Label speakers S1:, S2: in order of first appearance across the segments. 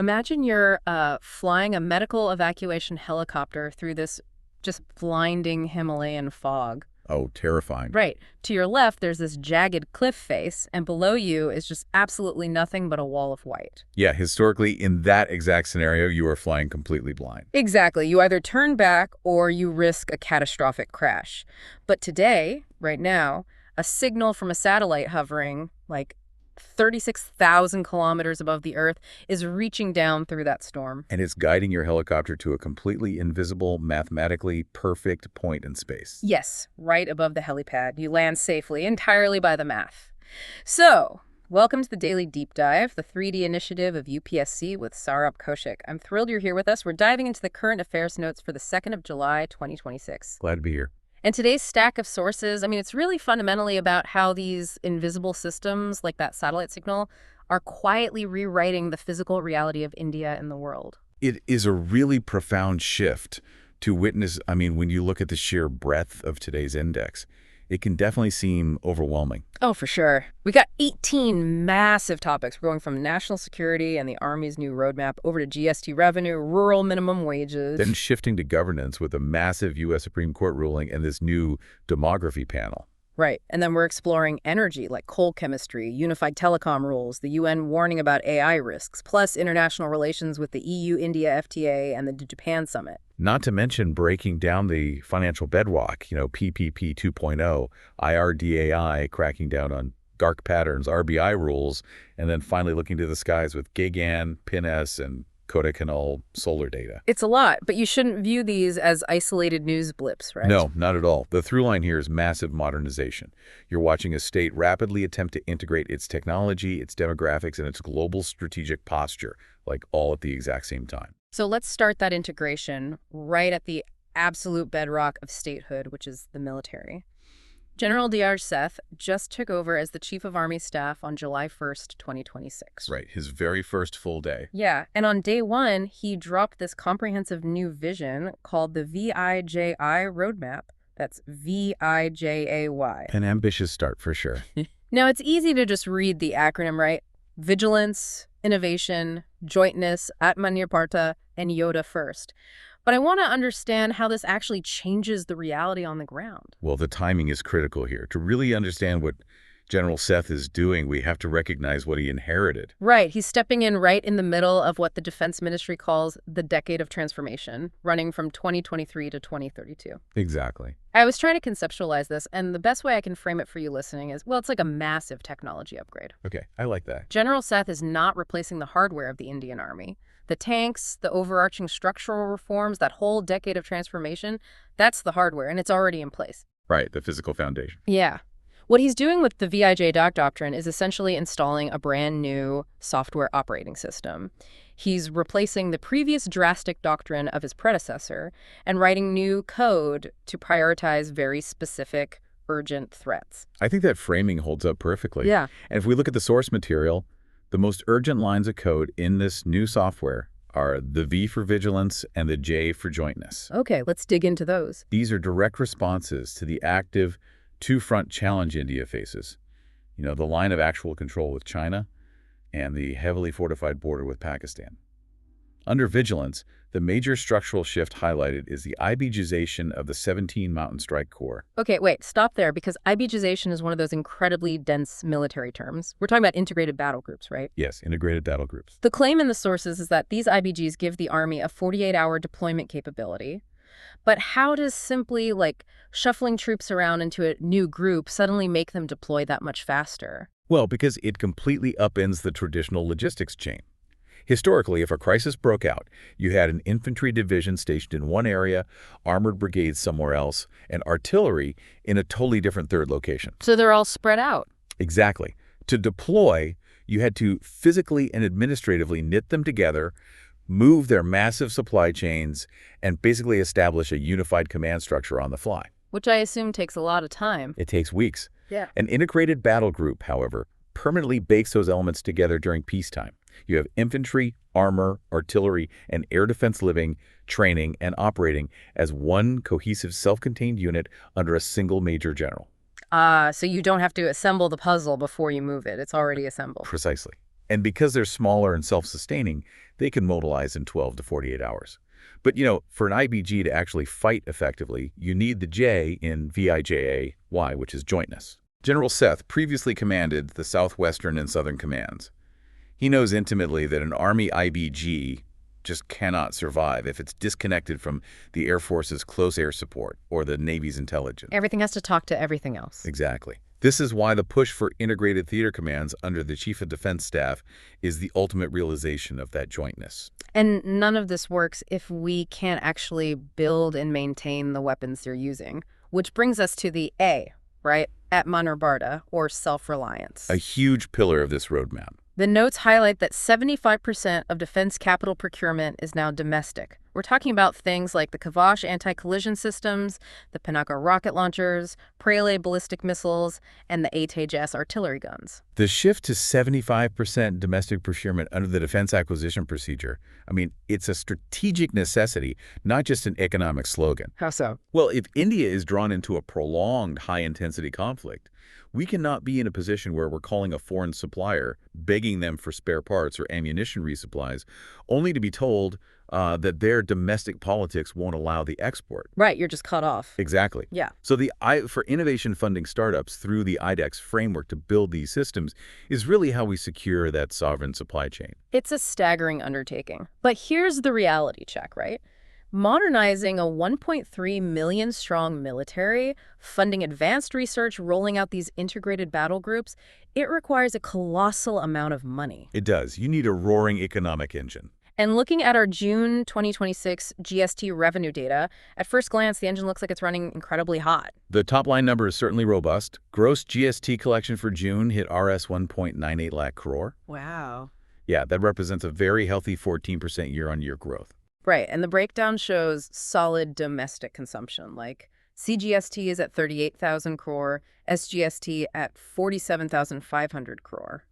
S1: Imagine you're flying a medical evacuation helicopter through this just blinding Himalayan fog.
S2: Oh, terrifying.
S1: Right. To your left, there's this jagged cliff face, and below you is just absolutely nothing but a wall of white.
S2: Yeah, historically, in that exact scenario, you are flying completely blind.
S1: Exactly. You either turn back or you risk a catastrophic crash. But today, right now, a signal from a satellite hovering like 36,000 kilometers above the Earth is reaching down through that storm.
S2: And it's guiding your helicopter to a completely invisible, mathematically perfect point in space.
S1: Yes, right above the helipad. You land safely, entirely by the math. So, welcome to the Daily Deep Dive, the 3D initiative of UPSC with Saurabh Kaushik. I'm thrilled you're here with us. We're diving into the current affairs notes for the 2nd of July, 2026.
S2: Glad to be here.
S1: And today's stack of sources, it's really fundamentally about how these invisible systems, like that satellite signal, are quietly rewriting the physical reality of India and the world.
S2: It is a really profound shift to witness. When you look at the sheer breadth of today's index, it can definitely seem overwhelming.
S1: Oh, for sure. We got 18 massive topics. We're going from national security and the Army's new roadmap over to GST revenue, rural minimum wages.
S2: Then shifting to governance with a massive U.S. Supreme Court ruling and this new demography panel.
S1: Right. And then we're exploring energy, like coal chemistry, unified telecom rules, the UN warning about AI risks, plus international relations with the EU-India FTA and the Japan summit.
S2: Not to mention breaking down the financial bedrock, PPP 2.0, IRDAI cracking down on dark patterns, RBI rules, and then finally looking to the skies with GIGAN, PIN-S, and Kodaikanal solar data.
S1: It's a lot, but you shouldn't view these as isolated news blips, right?
S2: No, not at all. The through line here is massive modernization. You're watching a state rapidly attempt to integrate its technology, its demographics, and its global strategic posture, like all at the exact same time.
S1: So let's start that integration right at the absolute bedrock of statehood, which is the military. General Dhiraj Seth just took over as the Chief of Army Staff on July 1st, 2026.
S2: Right, his very first full day.
S1: Yeah, and on day one, he dropped this comprehensive new vision called the VIJAY roadmap. That's VIJAY.
S2: An ambitious start for sure.
S1: Now, it's easy to just read the acronym, right? Vigilance, innovation, jointness, Atmanirbharta, and Yoda first. But I want to understand how this actually changes the reality on the ground.
S2: Well, the timing is critical here. To really understand what General Seth is doing, we have to recognize what he inherited.
S1: Right. He's stepping in right in the middle of what the Defense Ministry calls the decade of transformation, running from 2023 to 2032.
S2: Exactly.
S1: I was trying to conceptualize this, and the best way I can frame it for you listening is, well, it's like a massive technology upgrade.
S2: Okay, I like that.
S1: General Seth is not replacing the hardware of the Indian Army. The tanks, the overarching structural reforms, that whole decade of transformation, that's the hardware, and it's already in place.
S2: Right, the physical foundation.
S1: Yeah. What he's doing with the VIJAY doctrine is essentially installing a brand new software operating system. He's replacing the previous drastic doctrine of his predecessor and writing new code to prioritize very specific, urgent threats.
S2: I think that framing holds up perfectly.
S1: Yeah.
S2: And if we look at the source material, the most urgent lines of code in this new software are the V for vigilance and the J for jointness.
S1: Okay, let's dig into those.
S2: These are direct responses to the active two-front challenge India faces. The line of actual control with China and the heavily fortified border with Pakistan. Under vigilance, the major structural shift highlighted is the ibijization of the 17 Mountain Strike Corps.
S1: Okay, wait, stop there, because ibijization is one of those incredibly dense military terms. We're talking about integrated battle groups, right?
S2: Yes, integrated battle groups.
S1: The claim in the sources is that these IBGs give the Army a 48-hour deployment capability. But how does simply, shuffling troops around into a new group suddenly make them deploy that much faster?
S2: Well, because it completely upends the traditional logistics chain. Historically, if a crisis broke out, you had an infantry division stationed in one area, armored brigades somewhere else, and artillery in a totally different third location.
S1: So they're all spread out.
S2: Exactly. To deploy, you had to physically and administratively knit them together, move their massive supply chains, and basically establish a unified command structure on the fly.
S1: Which I assume takes a lot of time.
S2: It takes weeks.
S1: Yeah.
S2: An integrated battle group, however, permanently bakes those elements together during peacetime. You have infantry, armor, artillery, and air defense living, training, and operating as one cohesive self-contained unit under a single major general.
S1: So you don't have to assemble the puzzle before you move it. It's already assembled.
S2: Precisely. And because they're smaller and self-sustaining, they can mobilize in 12 to 48 hours. But, for an IBG to actually fight effectively, you need the J in VIJAY, which is jointness. General Seth previously commanded the Southwestern and Southern Commands. He knows intimately that an Army IBG just cannot survive if it's disconnected from the Air Force's close air support or the Navy's intelligence.
S1: Everything has to talk to everything else.
S2: Exactly. This is why the push for integrated theater commands under the Chief of Defense Staff is the ultimate realization of that jointness.
S1: And none of this works if we can't actually build and maintain the weapons they're using, which brings us to the A, right? Atmanirbharta, or self-reliance.
S2: A huge pillar of this roadmap.
S1: The notes highlight that 75% of defense capital procurement is now domestic. We're talking about things like the Kavash anti-collision systems, the Pinaka rocket launchers, Prele ballistic missiles, and the A-Tejas artillery guns.
S2: The shift to 75% domestic procurement under the defense acquisition procedure, it's a strategic necessity, not just an economic slogan.
S1: How so?
S2: Well, if India is drawn into a prolonged high-intensity conflict, we cannot be in a position where we're calling a foreign supplier, begging them for spare parts or ammunition resupplies, only to be told that their domestic politics won't allow the export.
S1: Right, you're just cut off.
S2: Exactly.
S1: Yeah.
S2: So for innovation funding startups through the IDEX framework to build these systems is really how we secure that sovereign supply chain.
S1: It's a staggering undertaking. But here's the reality check, right? Modernizing a 1.3 million strong military, funding advanced research, rolling out these integrated battle groups, it requires a colossal amount of money.
S2: It does. You need a roaring economic engine.
S1: And looking at our June 2026 GST revenue data, at first glance, the engine looks like it's running incredibly hot.
S2: The top line number is certainly robust. Gross GST collection for June hit Rs 1.98 lakh crore.
S1: Wow.
S2: Yeah, that represents a very healthy 14% year-on-year growth.
S1: Right, and the breakdown shows solid domestic consumption, like CGST is at 38,000 crore, SGST at 47,500 crore.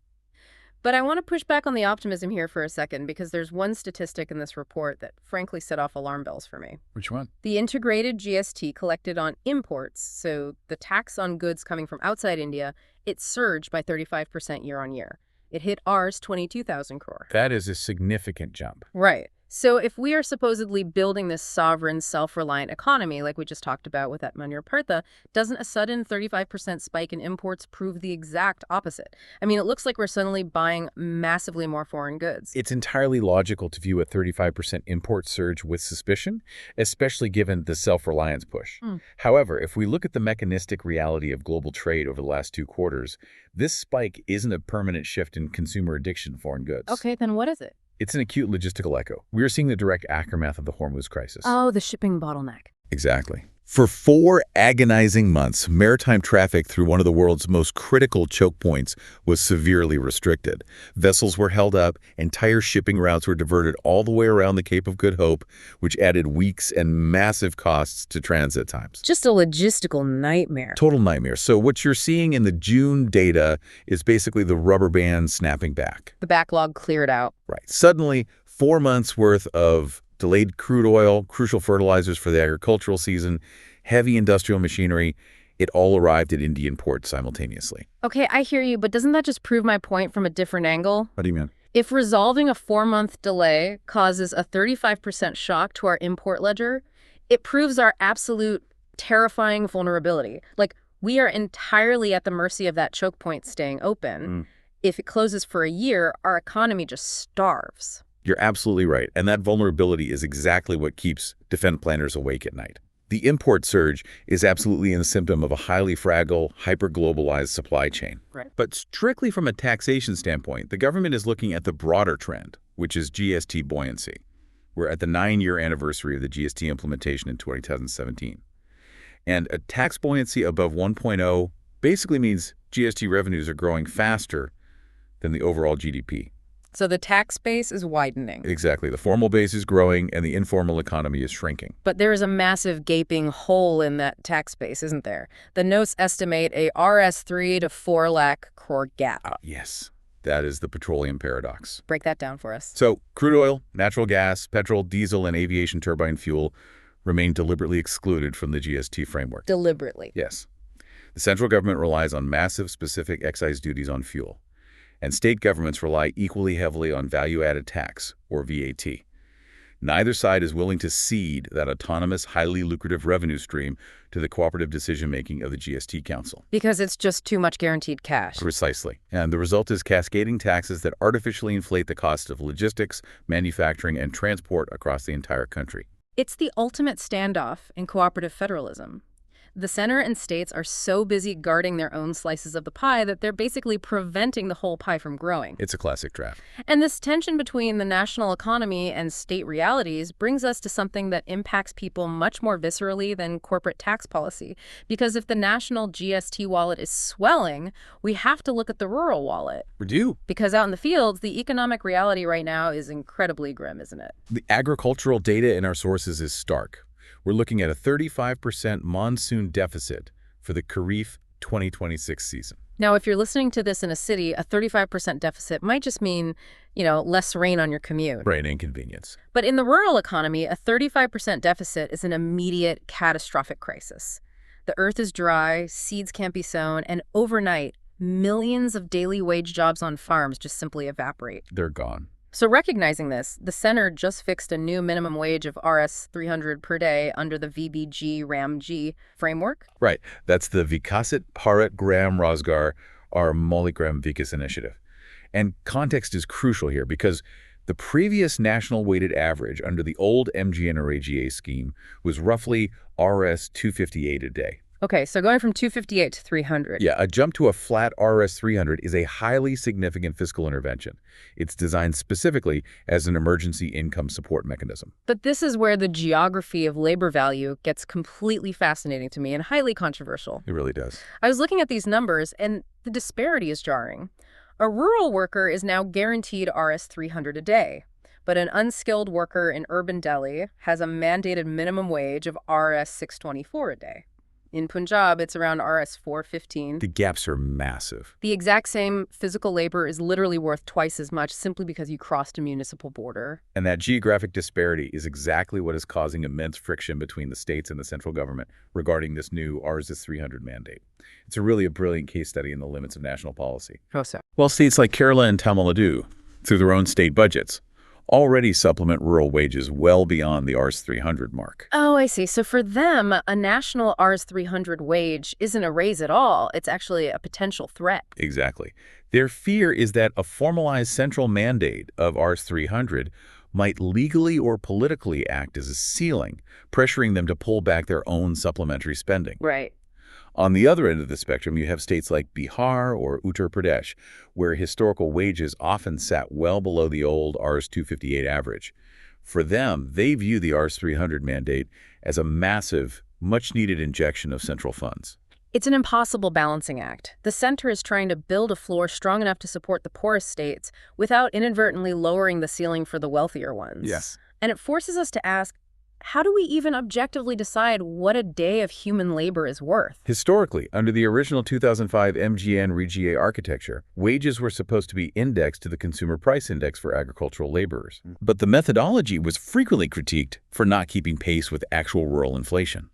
S1: But I want to push back on the optimism here for a second, because there's one statistic in this report that frankly set off alarm bells for me.
S2: Which one?
S1: The integrated GST collected on imports, so the tax on goods coming from outside India, it surged by 35% year on year. It hit Rs 22,000 crore.
S2: That is a significant jump.
S1: Right. So if we are supposedly building this sovereign, self-reliant economy, like we just talked about with Atmanirbharta, doesn't a sudden 35% spike in imports prove the exact opposite? It looks like we're suddenly buying massively more foreign goods.
S2: It's entirely logical to view a 35% import surge with suspicion, especially given the self-reliance push. However, if we look at the mechanistic reality of global trade over the last 2 quarters, this spike isn't a permanent shift in consumer addiction to foreign goods.
S1: Okay, then what is it?
S2: It's an acute logistical echo. We are seeing the direct aftermath of the Hormuz crisis.
S1: Oh, the shipping bottleneck.
S2: Exactly. For 4 agonizing months, maritime traffic through one of the world's most critical choke points was severely restricted. Vessels were held up, entire shipping routes were diverted all the way around the Cape of Good Hope, which added weeks and massive costs to transit times.
S1: Just a logistical nightmare.
S2: Total nightmare. So what you're seeing in the June data is basically the rubber band snapping back.
S1: The backlog cleared out.
S2: Right. Suddenly, 4 months worth of delayed crude oil, crucial fertilizers for the agricultural season, heavy industrial machinery, it all arrived at Indian ports simultaneously.
S1: Okay, I hear you, but doesn't that just prove my point from a different angle?
S2: What do you mean?
S1: If resolving a 4-month delay causes a 35% shock to our import ledger, it proves our absolute terrifying vulnerability. Like, we are entirely at the mercy of that choke point staying open. If it closes for a year, our economy just starves.
S2: You're absolutely right. And that vulnerability is exactly what keeps defense planners awake at night. The import surge is absolutely a symptom of a highly fragile, hyper-globalized supply chain.
S1: Right.
S2: But strictly from a taxation standpoint, the government is looking at the broader trend, which is GST buoyancy. We're at the 9-year anniversary of the GST implementation in 2017. And a tax buoyancy above 1.0 basically means GST revenues are growing faster than the overall GDP.
S1: So the tax base is widening.
S2: Exactly. The formal base is growing and the informal economy is shrinking.
S1: But there is a massive gaping hole in that tax base, isn't there? The notes estimate a Rs 3 to 4 lakh crore gap.
S2: Yes. That is the petroleum paradox.
S1: Break that down for us.
S2: So crude oil, natural gas, petrol, diesel, and aviation turbine fuel remain deliberately excluded from the GST framework.
S1: Deliberately.
S2: Yes. The central government relies on massive specific excise duties on fuel. and state governments rely equally heavily on value-added tax, or VAT. Neither side is willing to cede that autonomous, highly lucrative revenue stream to the cooperative decision-making of the GST Council.
S1: Because it's just too much guaranteed cash.
S2: Precisely. And the result is cascading taxes that artificially inflate the cost of logistics, manufacturing, and transport across the entire country.
S1: It's the ultimate standoff in cooperative federalism. The center and states are so busy guarding their own slices of the pie that they're basically preventing the whole pie from growing.
S2: It's a classic trap.
S1: And this tension between the national economy and state realities brings us to something that impacts people much more viscerally than corporate tax policy. Because if the national GST wallet is swelling, we have to look at the rural wallet.
S2: We do.
S1: Because out in the fields, the economic reality right now is incredibly grim, isn't it?
S2: The agricultural data in our sources is stark. We're looking at a 35% monsoon deficit for the Kharif 2026 season.
S1: Now, if you're listening to this in a city, a 35% deficit might just mean, less rain on your commute.
S2: Right, inconvenience.
S1: But in the rural economy, a 35% deficit is an immediate catastrophic crisis. The earth is dry, seeds can't be sown, and overnight, millions of daily wage jobs on farms just simply evaporate.
S2: They're gone.
S1: So recognizing this, the center just fixed a new minimum wage of Rs 300 per day under the VBG-RAM-G framework.
S2: Right. That's the Vikasit Bharat Gram Rozgar, our Maulikram Vikas initiative. And context is crucial here because the previous national weighted average under the old MGNRAGA scheme was roughly Rs 258 a day.
S1: Okay, so going from 258 to 300.
S2: Yeah, a jump to a flat Rs 300 is a highly significant fiscal intervention. It's designed specifically as an emergency income support mechanism.
S1: But this is where the geography of labor value gets completely fascinating to me and highly controversial.
S2: It really does.
S1: I was looking at these numbers, and the disparity is jarring. A rural worker is now guaranteed Rs 300 a day, but an unskilled worker in urban Delhi has a mandated minimum wage of Rs 624 a day. In Punjab, it's around Rs 415.
S2: The gaps are massive.
S1: The exact same physical labor is literally worth twice as much simply because you crossed a municipal border.
S2: And that geographic disparity is exactly what is causing immense friction between the states and the central government regarding this new Rs 300 mandate. It's really a brilliant case study in the limits of national policy.
S1: How so?
S2: Well, states like Kerala and Tamil Nadu, through their own state budgets, already supplement rural wages well beyond the Rs 300 mark.
S1: Oh, I see. So for them, a national Rs 300 wage isn't a raise at all. It's actually a potential threat.
S2: Exactly. Their fear is that a formalized central mandate of Rs 300 might legally or politically act as a ceiling, pressuring them to pull back their own supplementary spending.
S1: Right.
S2: On the other end of the spectrum, you have states like Bihar or Uttar Pradesh, where historical wages often sat well below the old Rs 258 average. For them, they view the Rs 300 mandate as a massive, much-needed injection of central funds.
S1: It's an impossible balancing act. The center is trying to build a floor strong enough to support the poorest states without inadvertently lowering the ceiling for the wealthier ones.
S2: Yes.
S1: And it forces us to ask, how do we even objectively decide what a day of human labor is worth?
S2: Historically, under the original 2005 MGN-REGA architecture, wages were supposed to be indexed to the Consumer Price Index for agricultural laborers. But the methodology was frequently critiqued for not keeping pace with actual rural inflation.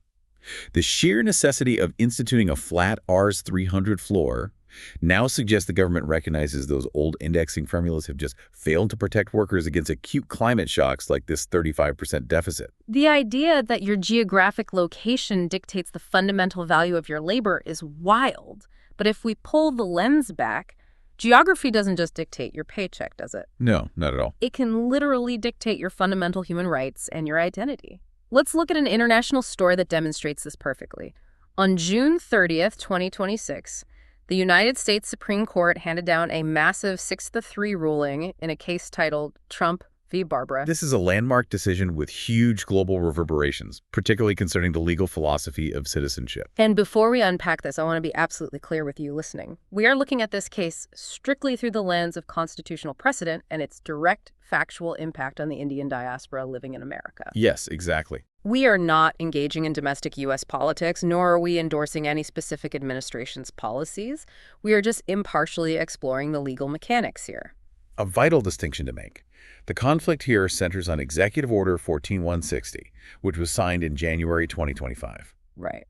S2: The sheer necessity of instituting a flat Rs 300 floor now suggests the government recognizes those old indexing formulas have just failed to protect workers against acute climate shocks like this 35% deficit.
S1: The idea that your geographic location dictates the fundamental value of your labor is wild. But if we pull the lens back, geography doesn't just dictate your paycheck, does it?
S2: No, not at all.
S1: It can literally dictate your fundamental human rights and your identity. Let's look at an international story that demonstrates this perfectly. On June 30th, 2026, the United States Supreme Court handed down a massive 6-3 ruling in a case titled Trump v. Barbara.
S2: This is a landmark decision with huge global reverberations, particularly concerning the legal philosophy of citizenship.
S1: And before we unpack this, I want to be absolutely clear with you listening. We are looking at this case strictly through the lens of constitutional precedent and its direct factual impact on the Indian diaspora living in America.
S2: Yes, exactly.
S1: We are not engaging in domestic U.S. politics, nor are we endorsing any specific administration's policies. We are just impartially exploring the legal mechanics here.
S2: A vital distinction to make. The conflict here centers on Executive Order 14160, which was signed in January 2025.
S1: Right.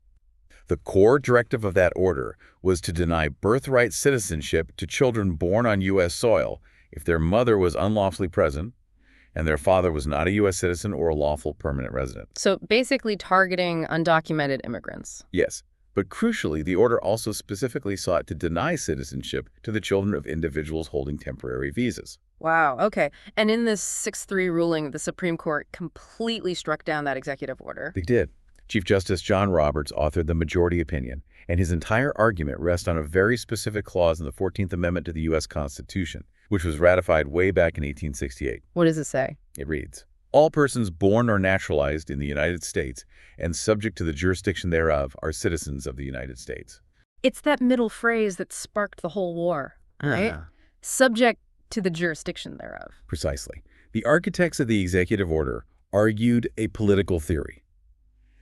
S2: The core directive of that order was to deny birthright citizenship to children born on U.S. soil if their mother was unlawfully present and their father was not a U.S. citizen or a lawful permanent resident.
S1: So basically targeting undocumented immigrants.
S2: Yes, but crucially, the order also specifically sought to deny citizenship to the children of individuals holding temporary visas.
S1: Wow, okay. And in this 6-3 ruling, the Supreme Court completely struck down that executive order.
S2: They did. Chief Justice John Roberts authored the majority opinion, and his entire argument rests on a very specific clause in the 14th Amendment to the U.S. Constitution, which was ratified way back in 1868.
S1: What does it say?
S2: It reads, "All persons born or naturalized in the United States and subject to the jurisdiction thereof are citizens of the United States."
S1: It's that middle phrase that sparked the whole war, right? Subject to the jurisdiction thereof.
S2: Precisely. The architects of the executive order argued a political theory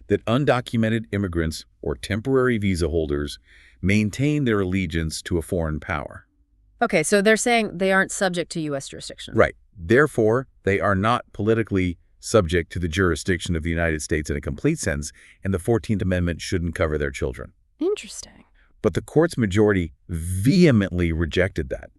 S2: that undocumented immigrants or temporary visa holders maintain their allegiance to a foreign power.
S1: Okay, so they're saying they aren't subject to U.S. jurisdiction.
S2: Right. Therefore, they are not politically subject to the jurisdiction of the United States in a complete sense, and the 14th Amendment shouldn't cover their children.
S1: Interesting.
S2: But the court's majority vehemently rejected that.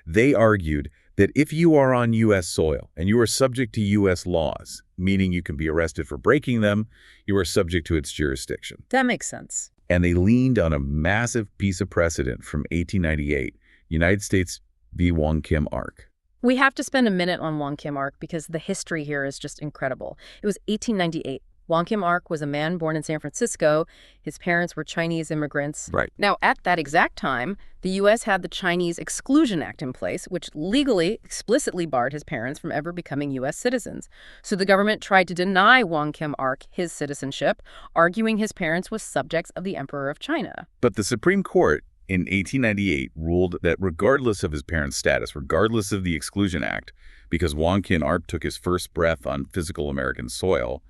S2: They argued that if you are on U.S. soil and you are subject to U.S. laws, meaning you can be arrested for breaking them, you are subject to its jurisdiction.
S1: That makes sense.
S2: And they leaned on a massive piece of precedent from 1898, United States v. Wong Kim Ark.
S1: We have to spend a minute on Wong Kim Ark because the history here is just incredible. It was 1898. Wong Kim Ark was a man born in San Francisco. His parents were Chinese immigrants.
S2: Right.
S1: Now, at that exact time, the U.S. had the Chinese Exclusion Act in place, which legally, explicitly barred his parents from ever becoming U.S. citizens. So the government tried to deny Wong Kim Ark his citizenship, arguing his parents were subjects of the Emperor of China.
S2: But the Supreme Court in 1898 ruled that regardless of his parents' status, regardless of the Exclusion Act, because Wong Kim Ark took his first breath on physical American soil,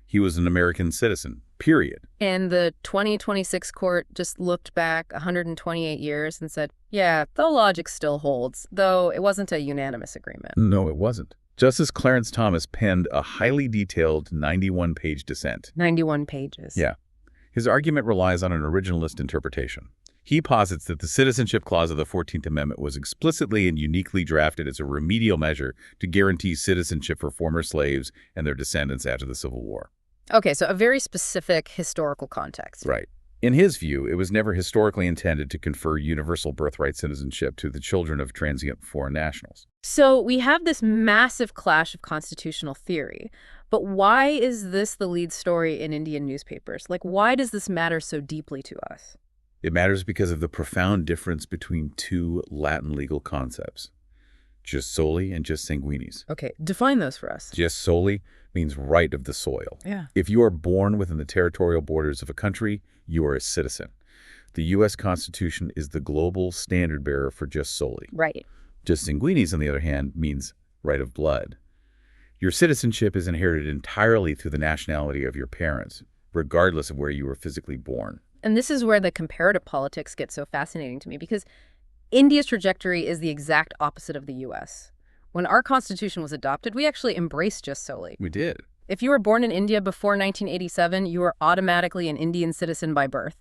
S2: he was an American citizen, period.
S1: And the 2026 court just looked back 128 years and said, yeah, the logic still holds, though it wasn't a unanimous agreement.
S2: No, it wasn't. Justice Clarence Thomas penned a highly detailed 91-page dissent.
S1: 91 pages.
S2: Yeah. His argument relies on an originalist interpretation. He posits that the Citizenship Clause of the 14th Amendment was explicitly and uniquely drafted as a remedial measure to guarantee citizenship for former slaves and their descendants after the Civil War.
S1: Okay, so a very specific historical context.
S2: Right. In his view, it was never historically intended to confer universal birthright citizenship to the children of transient foreign nationals.
S1: So we have this massive clash of constitutional theory, but why is this the lead story in Indian newspapers? Like, why does this matter so deeply to us?
S2: It matters because of the profound difference between two Latin legal concepts, jus soli and jus sanguinis.
S1: Okay, define those for us.
S2: Jus soli means right of the soil.
S1: Yeah.
S2: If you are born within the territorial borders of a country, you are a citizen. The U.S. Constitution is the global standard bearer for jus soli.
S1: Right.
S2: Jus sanguinis, on the other hand, means right of blood. Your citizenship is inherited entirely through the nationality of your parents, regardless of where you were physically born.
S1: And this is where the comparative politics gets so fascinating to me, because India's trajectory is the exact opposite of the U.S. When our Constitution was adopted, we actually embraced jus soli.
S2: We did.
S1: If you were born in India before 1987, you were automatically an Indian citizen by birth.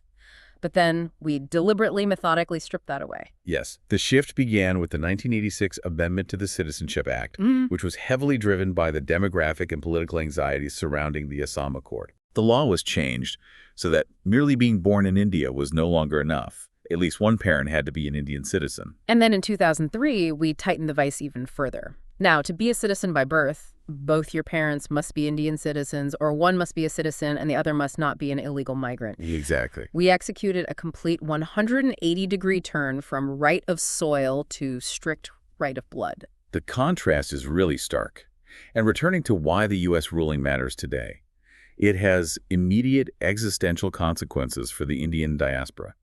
S1: But then we deliberately, methodically stripped that away.
S2: Yes. The shift began with the 1986 Amendment to the Citizenship Act, which was heavily driven by the demographic and political anxieties surrounding the Assam Accord. The law was changed so that merely being born in India was no longer enough. At least one parent had to be an Indian citizen.
S1: And then in 2003, we tightened the vice even further. Now, to be a citizen by birth, both your parents must be Indian citizens, or one must be a citizen and the other must not be an illegal migrant.
S2: Exactly.
S1: We executed a complete 180-degree turn from right of soil to strict right of blood.
S2: The contrast is really stark. And returning to why the U.S. ruling matters today, it has immediate existential consequences for the Indian diaspora.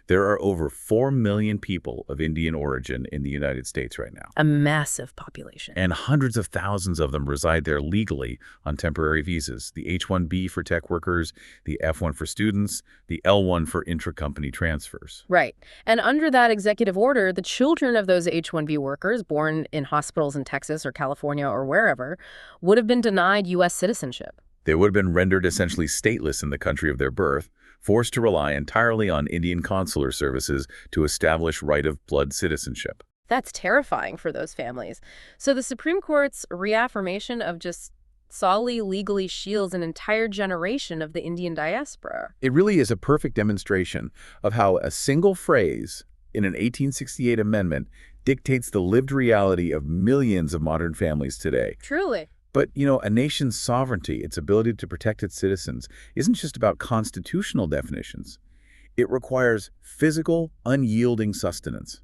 S2: There are over 4 million people of Indian origin in the United States right now.
S1: A massive population.
S2: And hundreds of thousands of them reside there legally on temporary visas. The H-1B for tech workers, the F-1 for students, the L-1 for intra-company transfers.
S1: Right. And under that executive order, the children of those H-1B workers born in hospitals in Texas or California or wherever would have been denied U.S. citizenship.
S2: They would have been rendered essentially stateless in the country of their birth, forced to rely entirely on Indian consular services to establish right-of-blood citizenship.
S1: That's terrifying for those families. So the Supreme Court's reaffirmation of just solely legally shields an entire generation of the Indian diaspora.
S2: It really is a perfect demonstration of how a single phrase in an 1868 amendment dictates the lived reality of millions of modern families today.
S1: Truly.
S2: But, a nation's sovereignty, its ability to protect its citizens, isn't just about constitutional definitions. It requires physical, unyielding sustenance.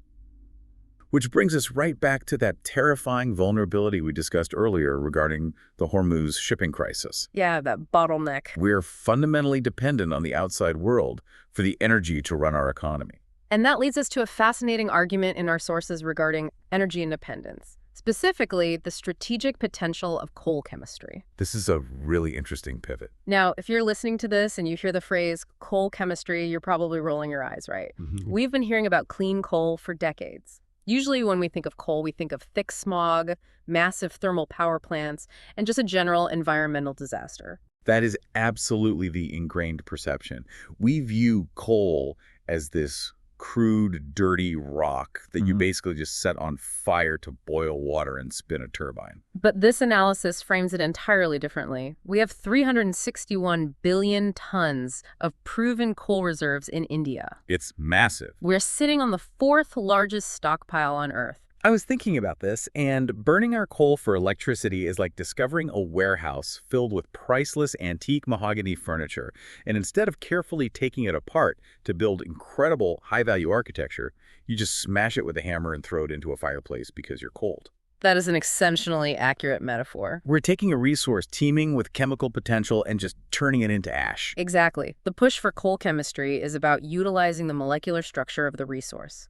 S2: Which brings us right back to that terrifying vulnerability we discussed earlier regarding the Hormuz shipping crisis.
S1: Yeah, that bottleneck.
S2: We're fundamentally dependent on the outside world for the energy to run our economy.
S1: And that leads us to a fascinating argument in our sources regarding energy independence, specifically the strategic potential of coal chemistry.
S2: This is a really interesting pivot.
S1: Now, if you're listening to this and you hear the phrase coal chemistry, you're probably rolling your eyes, right? We've been hearing about clean coal for decades. Usually when we think of coal, we think of thick smog, massive thermal power plants, and just a general environmental disaster.
S2: That is absolutely the ingrained perception. We view coal as this crude, dirty rock that you basically just set on fire to boil water and spin a turbine.
S1: But this analysis frames it entirely differently. We have 361 billion tons of proven coal reserves in India.
S2: It's massive.
S1: We're sitting on the fourth largest stockpile on Earth.
S3: I was thinking about this, and burning our coal for electricity is like discovering a warehouse filled with priceless antique mahogany furniture, and instead of carefully taking it apart to build incredible high-value architecture, you just smash it with a hammer and throw it into a fireplace because you're cold.
S1: That is an exceptionally accurate metaphor.
S3: We're taking a resource teeming with chemical potential and just turning it into ash.
S1: Exactly. The push for coal chemistry is about utilizing the molecular structure of the resource.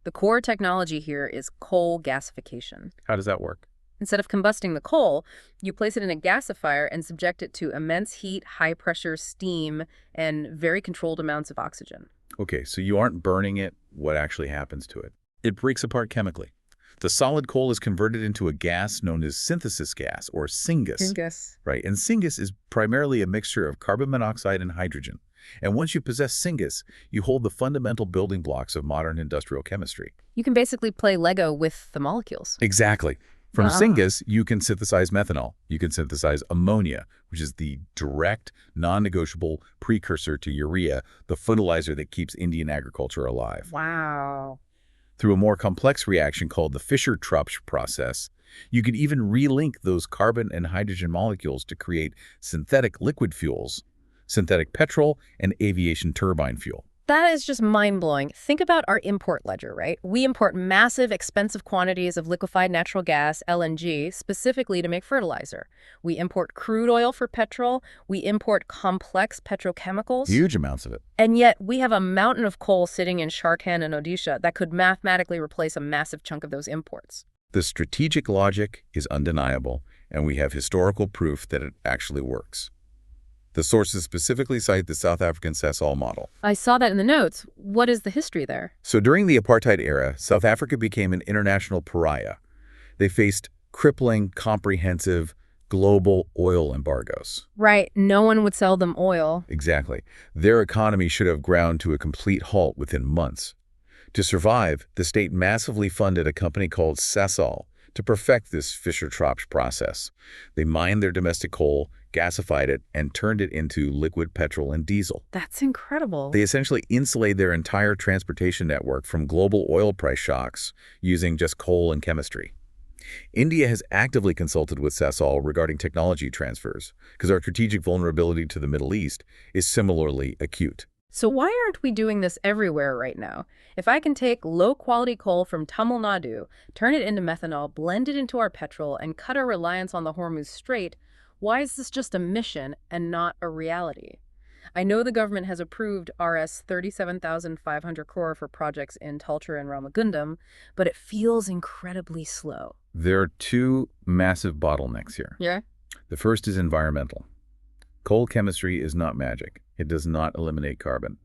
S1: The core technology here is coal gasification.
S2: How does that work?
S1: Instead of combusting the coal, you place it in a gasifier and subject it to immense heat, high-pressure steam, and very controlled amounts of oxygen.
S2: Okay, so you aren't burning it. What actually happens to it? It breaks apart chemically. The solid coal is converted into a gas known as synthesis gas, or syngas. Right, and syngas is primarily a mixture of carbon monoxide and hydrogen. And once you possess syngas, you hold the fundamental building blocks of modern industrial chemistry.
S1: You can basically play Lego with the molecules.
S2: Exactly. From syngas, you can synthesize methanol. You can synthesize ammonia, which is the direct, non-negotiable precursor to urea, the fertilizer that keeps Indian agriculture alive.
S1: Wow.
S2: Through a more complex reaction called the Fischer-Tropsch process, you can even relink those carbon and hydrogen molecules to create synthetic liquid fuels, synthetic petrol, and aviation turbine fuel.
S1: That is just mind-blowing. Think about our import ledger, right? We import massive, expensive quantities of liquefied natural gas, LNG, specifically to make fertilizer. We import crude oil for petrol. We import complex petrochemicals.
S2: Huge amounts of it.
S1: And yet we have a mountain of coal sitting in Jharkhand and Odisha that could mathematically replace a massive chunk of those imports.
S2: The strategic logic is undeniable, and we have historical proof that it actually works. The sources specifically cite the South African CSE model.
S1: I saw that in the notes. What is the history there?
S2: So during the apartheid era, South Africa became an international pariah. They faced crippling, comprehensive, global oil embargoes.
S1: Right. No one would sell them oil.
S2: Exactly. Their economy should have ground to a complete halt within months. To survive, the state massively funded a company called CSE to perfect this Fischer-Tropsch process. They mined their domestic coal, gasified it, and turned it into liquid petrol and diesel.
S1: That's incredible.
S2: They essentially insulated their entire transportation network from global oil price shocks using just coal and chemistry. India has actively consulted with CSE regarding technology transfers because our strategic vulnerability to the Middle East is similarly acute.
S1: So why aren't we doing this everywhere right now? If I can take low-quality coal from Tamil Nadu, turn it into methanol, blend it into our petrol, and cut our reliance on the Hormuz Strait, why is this just a mission and not a reality? I know the government has approved Rs 37,500 crore for projects in Talcher and Ramagundam, but it feels incredibly slow.
S2: There are two massive bottlenecks here.
S1: Yeah?
S2: The first is environmental. Coal chemistry is not magic. It does not eliminate carbon.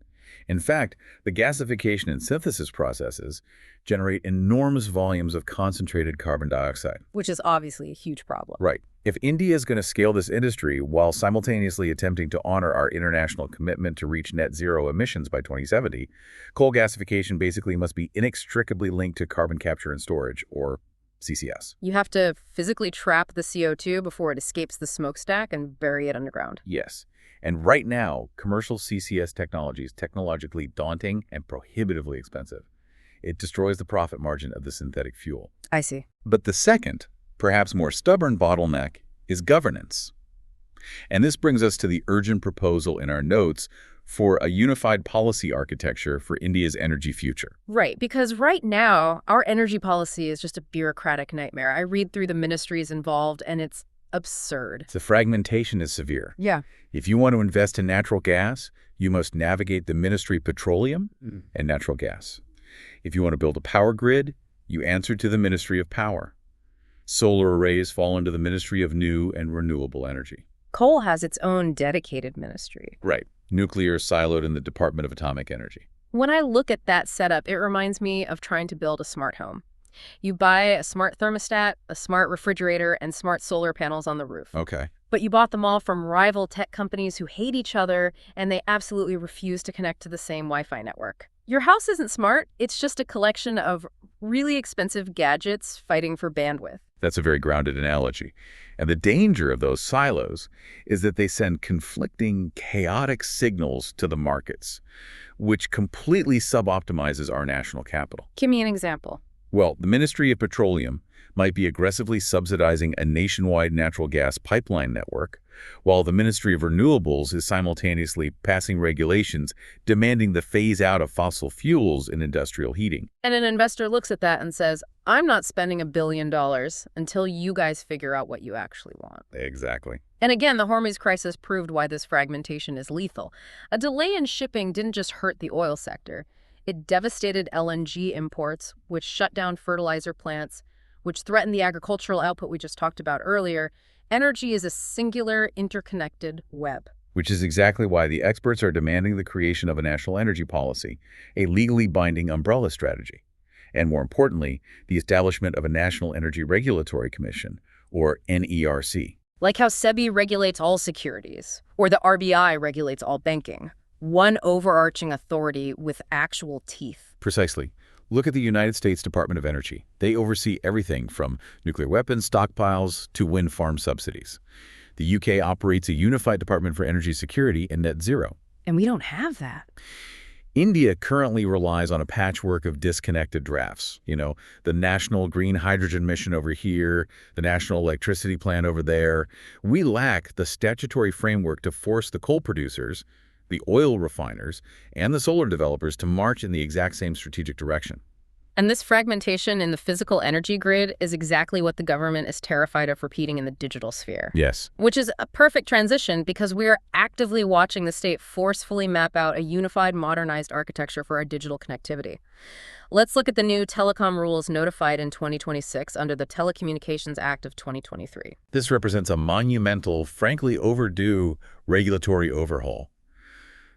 S2: In fact, the gasification and synthesis processes generate enormous volumes of concentrated carbon dioxide.
S1: Which is obviously a huge problem.
S2: Right.
S3: If India is going to scale this industry while simultaneously attempting to honor our international commitment to reach net zero emissions by 2070, coal gasification basically must be inextricably linked to carbon capture and storage, or CCS.
S1: You have to physically trap the CO2 before it escapes the smokestack and bury it underground.
S3: Yes. And right now, commercial CCS technology is technologically daunting and prohibitively expensive. It destroys the profit margin of the synthetic fuel.
S1: I see.
S3: But the second, perhaps more stubborn bottleneck is governance. And this brings us to the urgent proposal in our notes for a unified policy architecture for India's energy future.
S1: Right, because right now, our energy policy is just a bureaucratic nightmare. I read through the ministries involved, and it's absurd.
S3: The fragmentation is severe.
S1: Yeah.
S3: If you want to invest in natural gas, you must navigate the Ministry of Petroleum and Natural Gas. If you want to build a power grid, you answer to the Ministry of Power. Solar arrays fall under the Ministry of New and Renewable Energy.
S1: Coal has its own dedicated ministry.
S3: Right. Nuclear siloed in the Department of Atomic Energy.
S1: When I look at that setup, it reminds me of trying to build a smart home. You buy a smart thermostat, a smart refrigerator, and smart solar panels on the roof.
S3: Okay.
S1: But you bought them all from rival tech companies who hate each other, and they absolutely refuse to connect to the same Wi-Fi network. Your house isn't smart. It's just a collection of really expensive gadgets fighting for bandwidth.
S3: That's a very grounded analogy. And the danger of those silos is that they send conflicting, chaotic signals to the markets, which completely suboptimizes our national capital.
S1: Give me an example.
S3: Well, the Ministry of Petroleum might be aggressively subsidizing a nationwide natural gas pipeline network, while the Ministry of Renewables is simultaneously passing regulations demanding the phase-out of fossil fuels in industrial heating.
S1: And an investor looks at that and says, I'm not spending $1 billion until you guys figure out what you actually want.
S3: Exactly.
S1: And again, the Hormuz crisis proved why this fragmentation is lethal. A delay in shipping didn't just hurt the oil sector. It devastated LNG imports, which shut down fertilizer plants, which threatened the agricultural output we just talked about earlier. Energy is a singular, interconnected web.
S3: Which is exactly why the experts are demanding the creation of a national energy policy, a legally binding umbrella strategy, and more importantly, the establishment of a National Energy Regulatory Commission, or NERC.
S1: Like how SEBI regulates all securities, or the RBI regulates all banking. One overarching authority with actual teeth.
S3: Precisely. Look at the United States Department of Energy. They oversee everything from nuclear weapons stockpiles to wind farm subsidies. The UK operates a unified Department for Energy Security and Net Zero.
S1: And we don't have that.
S3: India currently relies on a patchwork of disconnected drafts. You know, the National Green Hydrogen Mission over here, the National Electricity Plan over there. We lack the statutory framework to force the coal producers, the oil refiners, and the solar developers to march in the exact same strategic direction.
S1: And this fragmentation in the physical energy grid is exactly what the government is terrified of repeating in the digital sphere.
S3: Yes.
S1: Which is a perfect transition because we are actively watching the state forcefully map out a unified, modernized architecture for our digital connectivity. Let's look at the new telecom rules notified in 2026 under the Telecommunications Act of 2023.
S3: This represents a monumental, frankly overdue regulatory overhaul.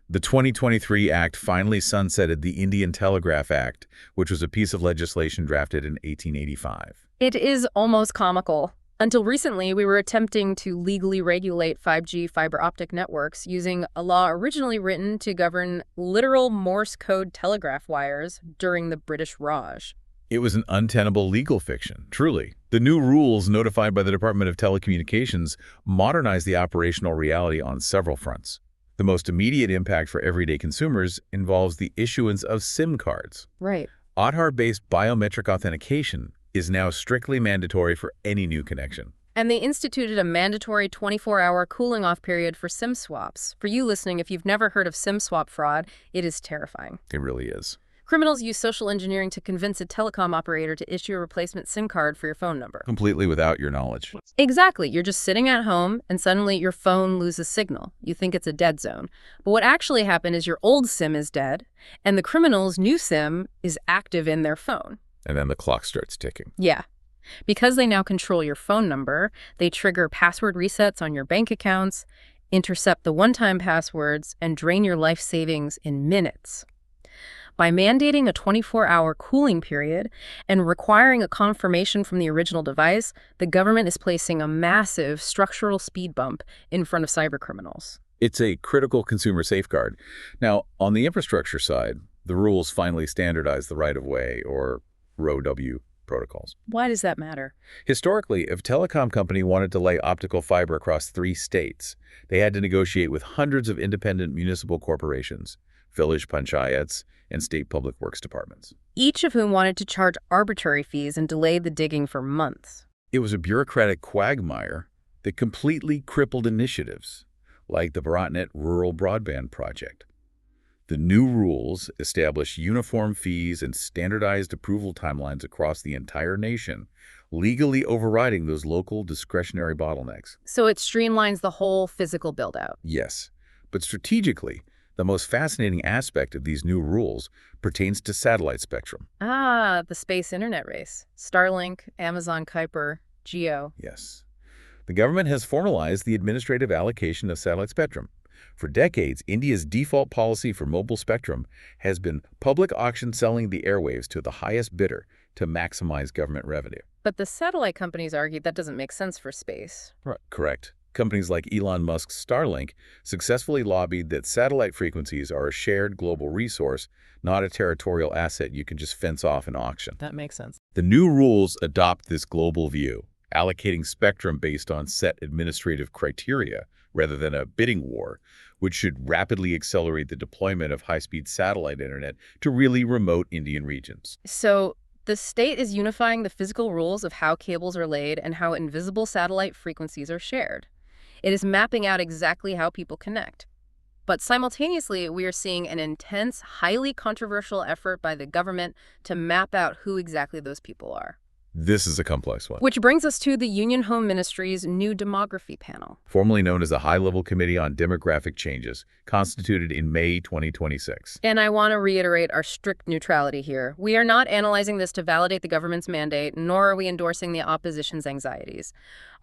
S3: The 2023 Act finally sunsetted the Indian Telegraph Act, which was a piece of legislation drafted in 1885.
S1: It is almost comical. Until recently, we were attempting to legally regulate 5G fiber optic networks using a law originally written to govern literal Morse code telegraph wires during the British Raj.
S3: It was an untenable legal fiction, truly. The new rules notified by the Department of Telecommunications modernized the operational reality on several fronts. The most immediate impact for everyday consumers involves the issuance of SIM cards.
S1: Right.
S3: Aadhaar-based biometric authentication is now strictly mandatory for any new connection.
S1: And they instituted a mandatory 24-hour cooling-off period for SIM swaps. For you listening, if you've never heard of SIM swap fraud, it is terrifying.
S3: It really is.
S1: Criminals use social engineering to convince a telecom operator to issue a replacement SIM card for your phone number.
S3: Completely without your knowledge.
S1: Exactly. You're just sitting at home, and suddenly your phone loses signal. You think it's a dead zone. But what actually happened is your old SIM is dead, and the criminal's new SIM is active in their phone.
S3: And then the clock starts ticking.
S1: Yeah. Because they now control your phone number, they trigger password resets on your bank accounts, intercept the one-time passwords, and drain your life savings in minutes. By mandating a 24-hour cooling period and requiring a confirmation from the original device, the government is placing a massive structural speed bump in front of cybercriminals.
S2: It's a critical consumer safeguard. Now, on the infrastructure side, the rules finally standardize the right-of-way, or ROW, protocols.
S1: Why does that matter?
S2: Historically, if a telecom company wanted to lay optical fiber across 3 states, they had to negotiate with hundreds of independent municipal corporations, village panchayats, and state public works departments.
S1: Each of whom wanted to charge arbitrary fees and delayed the digging for months.
S2: It was a bureaucratic quagmire that completely crippled initiatives, like the BharatNet Rural Broadband Project. The new rules establish uniform fees and standardized approval timelines across the entire nation, legally overriding those local discretionary bottlenecks.
S1: So it streamlines the whole physical build-out.
S2: Yes, but strategically, the most fascinating aspect of these new rules pertains to satellite spectrum.
S1: Ah, the space internet race. Starlink, Amazon Kuiper, Geo.
S2: Yes. The government has formalized the administrative allocation of satellite spectrum. For decades, India's default policy for mobile spectrum has been public auction selling the airwaves to the highest bidder to maximize government revenue.
S1: But the satellite companies argued that doesn't make sense for space.
S2: Right. Correct. Companies like Elon Musk's Starlink successfully lobbied that satellite frequencies are a shared global resource, not a territorial asset you can just fence off in auction.
S1: That makes sense.
S2: The new rules adopt this global view, allocating spectrum based on set administrative criteria rather than a bidding war, which should rapidly accelerate the deployment of high-speed satellite internet to really remote Indian regions.
S1: So the state is unifying the physical rules of how cables are laid and how invisible satellite frequencies are shared. It is mapping out exactly how people connect. But simultaneously, we are seeing an intense, highly controversial effort by the government to map out who exactly those people are.
S2: This is a complex one.
S1: Which brings us to the Union Home Ministry's new Demography panel.
S2: Formerly known as the High-Level Committee on Demographic Changes, constituted in May 2026.
S1: And I want to reiterate our strict neutrality here. We are not analyzing this to validate the government's mandate, nor are we endorsing the opposition's anxieties.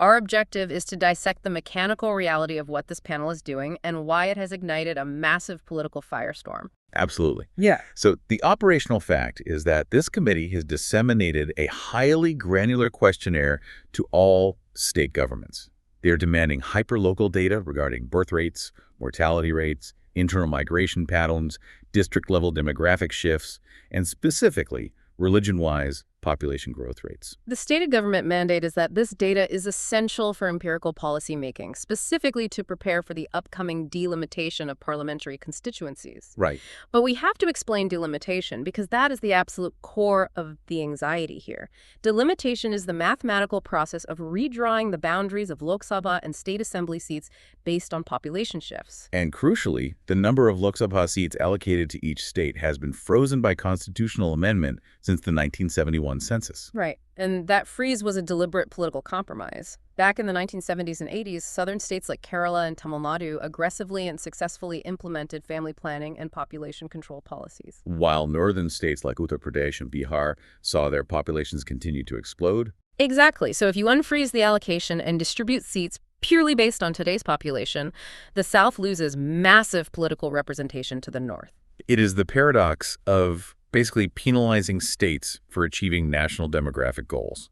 S1: Our objective is to dissect the mechanical reality of what this panel is doing and why it has ignited a massive political firestorm.
S2: Absolutely.
S1: Yeah.
S2: So the operational fact is that this committee has disseminated a highly granular questionnaire to all state governments. They are demanding hyperlocal data regarding birth rates, mortality rates, internal migration patterns, district-level demographic shifts, and specifically, religion-wise, population growth rates.
S1: The stated government mandate is that this data is essential for empirical policy making, specifically to prepare for the upcoming delimitation of parliamentary constituencies.
S2: Right.
S1: But we have to explain delimitation because that is the absolute core of the anxiety here. Delimitation is the mathematical process of redrawing the boundaries of Lok Sabha and state assembly seats based on population shifts.
S2: And crucially, the number of Lok Sabha seats allocated to each state has been frozen by constitutional amendment since the 1971 census.
S1: Right. And that freeze was a deliberate political compromise. Back in the 1970s and 80s, southern states like Kerala and Tamil Nadu aggressively and successfully implemented family planning and population control policies.
S2: While northern states like Uttar Pradesh and Bihar saw their populations continue to explode.
S1: Exactly. So if you unfreeze the allocation and distribute seats purely based on today's population, the South loses massive political representation to the North.
S2: It is the paradox of basically penalizing states for achieving national demographic goals.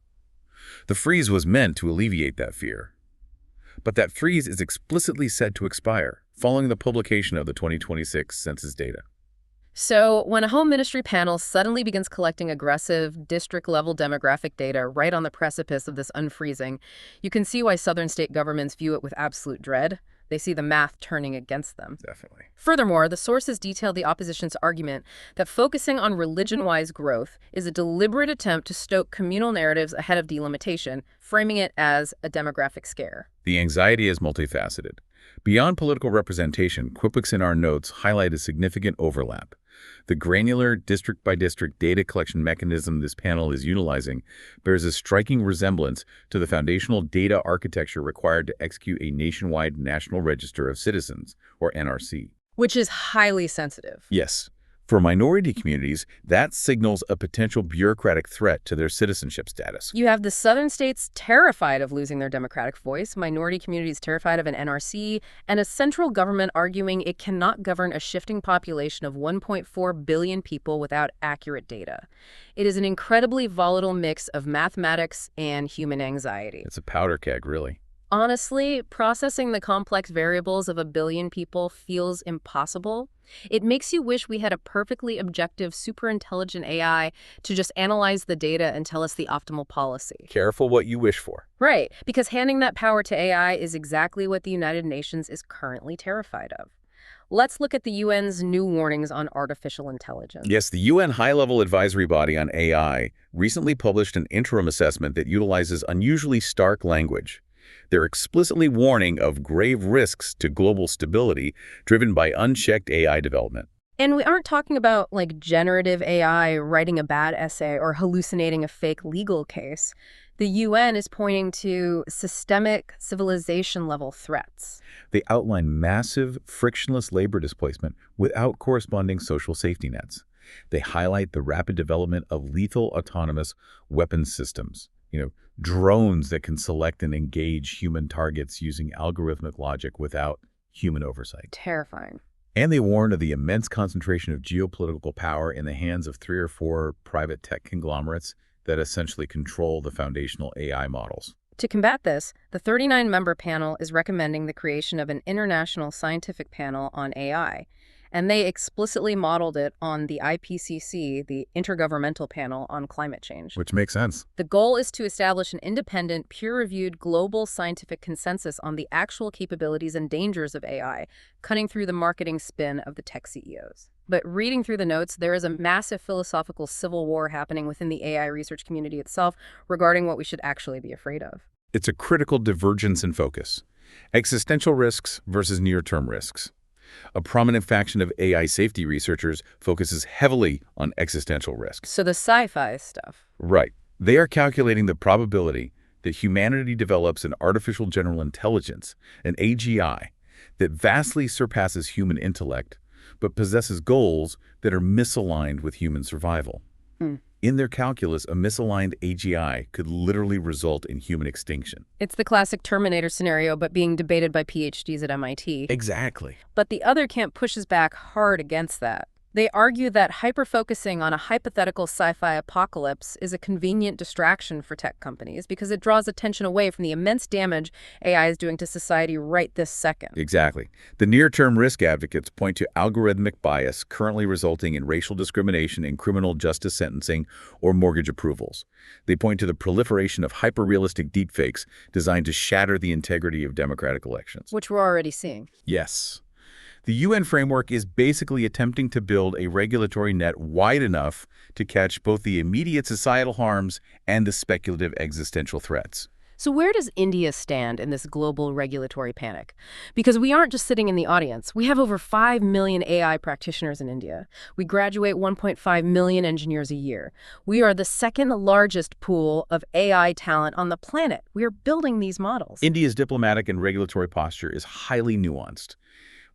S2: The freeze was meant to alleviate that fear. But that freeze is explicitly said to expire following the publication of the 2026 census data.
S1: So when a home ministry panel suddenly begins collecting aggressive district-level demographic data right on the precipice of this unfreezing, you can see why southern state governments view it with absolute dread. They see the math turning against them.
S2: Definitely.
S1: Furthermore, the sources detail the opposition's argument that focusing on religion-wise growth is a deliberate attempt to stoke communal narratives ahead of delimitation, framing it as a demographic scare.
S2: The anxiety is multifaceted. Beyond political representation, quickbooks in our notes highlight a significant overlap. The granular district-by-district data collection mechanism this panel is utilizing bears a striking resemblance to the foundational data architecture required to execute a nationwide National Register of Citizens, or NRC.
S1: Which is highly sensitive.
S2: Yes.
S3: For minority communities, that signals a potential bureaucratic threat to their citizenship status.
S1: You have the southern states terrified of losing their democratic voice, minority communities terrified of an NRC, and a central government arguing it cannot govern a shifting population of 1.4 billion people without accurate data. It is an incredibly volatile mix of mathematics and human anxiety.
S3: It's a powder keg, really.
S1: Honestly, processing the complex variables of a billion people feels impossible. It makes you wish we had a perfectly objective, super-intelligent AI to just analyze the data and tell us the optimal policy.
S3: Careful what you wish for.
S1: Right, because handing that power to AI is exactly what the United Nations is currently terrified of. Let's look at the UN's new warnings on artificial intelligence.
S3: Yes, the UN High-Level Advisory Body on AI recently published an interim assessment that utilizes unusually stark language. They're explicitly warning of grave risks to global stability driven by unchecked AI development.
S1: And we aren't talking about like generative AI writing a bad essay or hallucinating a fake legal case. The UN is pointing to systemic civilization-level threats.
S3: They outline massive, frictionless labor displacement without corresponding social safety nets. They highlight the rapid development of lethal autonomous weapons systems. Drones that can select and engage human targets using algorithmic logic without human oversight.
S1: Terrifying.
S3: And they warn of the immense concentration of geopolitical power in the hands of 3 or 4 private tech conglomerates that essentially control the foundational AI models.
S1: To combat this, the 39-member panel is recommending the creation of an international scientific panel on AI. And they explicitly modeled it on the IPCC, the Intergovernmental Panel on Climate Change.
S3: Which makes sense.
S1: The goal is to establish an independent, peer-reviewed global scientific consensus on the actual capabilities and dangers of AI, cutting through the marketing spin of the tech CEOs. But reading through the notes, there is a massive philosophical civil war happening within the AI research community itself regarding what we should actually be afraid of.
S3: It's a critical divergence in focus. Existential risks versus near-term risks. A prominent faction of AI safety researchers focuses heavily on existential risks.
S1: So the sci-fi stuff.
S3: Right. They are calculating the probability that humanity develops an artificial general intelligence, an AGI, that vastly surpasses human intellect, but possesses goals that are misaligned with human survival. In their calculus, a misaligned AGI could literally result in human extinction.
S1: It's the classic Terminator scenario, but being debated by PhDs at MIT.
S3: Exactly.
S1: But the other camp pushes back hard against that. They argue that hyper-focusing on a hypothetical sci-fi apocalypse is a convenient distraction for tech companies because it draws attention away from the immense damage AI is doing to society right this second.
S3: Exactly. The near-term risk advocates point to algorithmic bias currently resulting in racial discrimination in criminal justice sentencing or mortgage approvals. They point to the proliferation of hyper-realistic deepfakes designed to shatter the integrity of democratic elections.
S1: Which we're already seeing.
S3: Yes. The UN framework is basically attempting to build a regulatory net wide enough to catch both the immediate societal harms and the speculative existential threats.
S1: So where does India stand in this global regulatory panic? Because we aren't just sitting in the audience. We have over 5 million AI practitioners in India. We graduate 1.5 million engineers a year. We are the second largest pool of AI talent on the planet. We are building these models.
S3: India's diplomatic and regulatory posture is highly nuanced.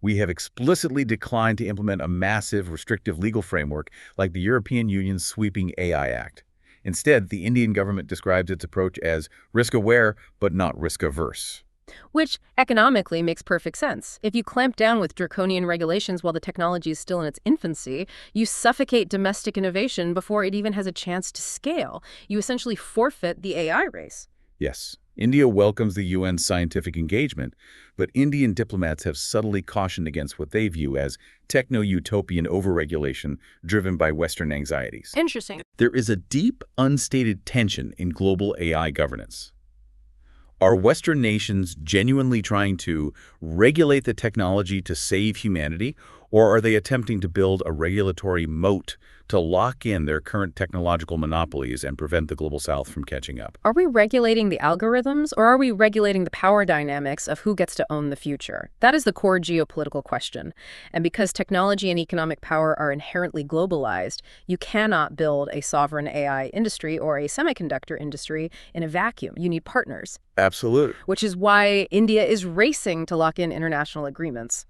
S3: We have explicitly declined to implement a massive, restrictive legal framework like the European Union's sweeping AI Act. Instead, the Indian government describes its approach as risk-aware but not risk-averse.
S1: Which economically makes perfect sense. If you clamp down with draconian regulations while the technology is still in its infancy, you suffocate domestic innovation before it even has a chance to scale. You essentially forfeit the AI race.
S3: Yes. India welcomes the UN's scientific engagement, but Indian diplomats have subtly cautioned against what they view as techno-utopian overregulation driven by Western anxieties.
S1: Interesting.
S3: There is a deep, unstated tension in global AI governance. Are Western nations genuinely trying to regulate the technology to save humanity, or are they attempting to build a regulatory moat to lock in their current technological monopolies and prevent the Global South from catching up.
S1: Are we regulating the algorithms, or are we regulating the power dynamics of who gets to own the future? That is the core geopolitical question. And because technology and economic power are inherently globalized, you cannot build a sovereign AI industry or a semiconductor industry in a vacuum. You need partners.
S3: Absolutely.
S1: Which is why India is racing to lock in international agreements.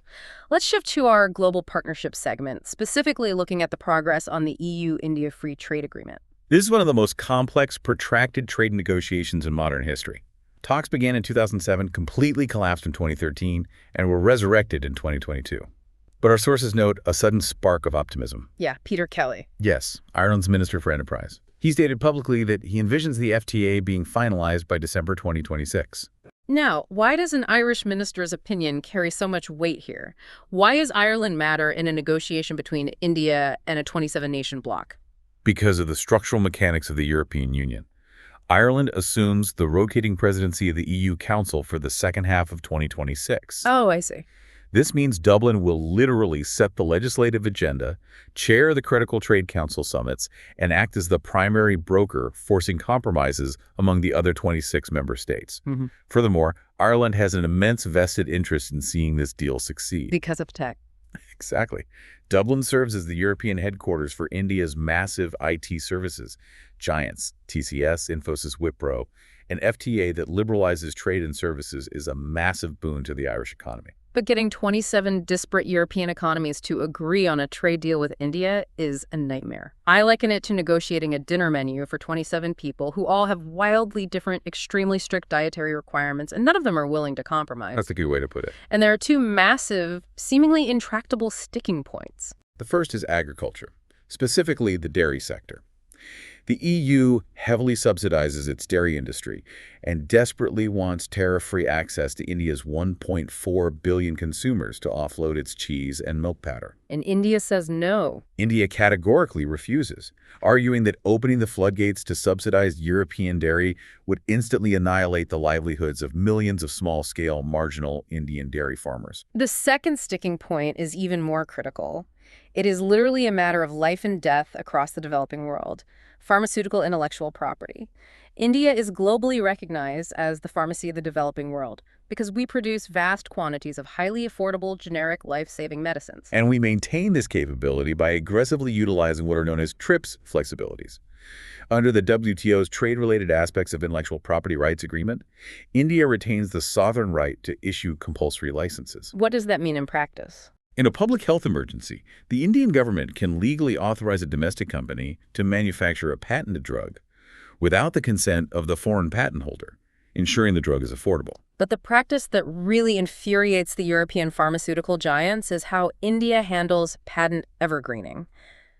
S1: Let's shift to our global partnership segment, specifically looking at the progress on the EU-India Free Trade Agreement.
S3: This is one of the most complex, protracted trade negotiations in modern history. Talks began in 2007, completely collapsed in 2013, and were resurrected in 2022. But our sources note a sudden spark of optimism.
S1: Yeah, Peter Kelly.
S3: Yes, Ireland's Minister for Enterprise. He stated publicly that he envisions the FTA being finalized by December 2026.
S1: Now, why does an Irish minister's opinion carry so much weight here? Why does Ireland matter in a negotiation between India and a 27-nation bloc?
S3: Because of the structural mechanics of the European Union. Ireland assumes the rotating presidency of the EU Council for the second half of 2026.
S1: Oh, I see.
S3: This means Dublin will literally set the legislative agenda, chair the critical trade council summits, and act as the primary broker, forcing compromises among the other 26 member states. Furthermore, Ireland has an immense vested interest in seeing this deal succeed.
S1: Because of tech.
S3: Exactly. Dublin serves as the European headquarters for India's massive IT services giants, TCS, Infosys, Wipro. An FTA that liberalizes trade and services is a massive boon to the Irish economy.
S1: But getting 27 disparate European economies to agree on a trade deal with India is a nightmare. I liken it to negotiating a dinner menu for 27 people who all have wildly different, extremely strict dietary requirements, and none of them are willing to compromise.
S3: That's a good way to put it.
S1: And there are two massive, seemingly intractable sticking points.
S3: The first is agriculture, specifically the dairy sector. The EU heavily subsidizes its dairy industry and desperately wants tariff-free access to India's 1.4 billion consumers to offload its cheese and milk powder.
S1: And India says no.
S3: India categorically refuses, arguing that opening the floodgates to subsidized European dairy would instantly annihilate the livelihoods of millions of small-scale, marginal Indian dairy farmers.
S1: The second sticking point is even more critical. It is literally a matter of life and death across the developing world. Pharmaceutical intellectual property. India is globally recognized as the pharmacy of the developing world because we produce vast quantities of highly affordable, generic, life-saving medicines.
S3: And we maintain this capability by aggressively utilizing what are known as TRIPS flexibilities. Under the WTO's trade-related aspects of intellectual property rights agreement, India retains the sovereign right to issue compulsory licenses.
S1: What does that mean in practice?
S3: In a public health emergency, the Indian government can legally authorize a domestic company to manufacture a patented drug without the consent of the foreign patent holder, ensuring the drug is affordable.
S1: But the practice that really infuriates the European pharmaceutical giants is how India handles patent evergreening.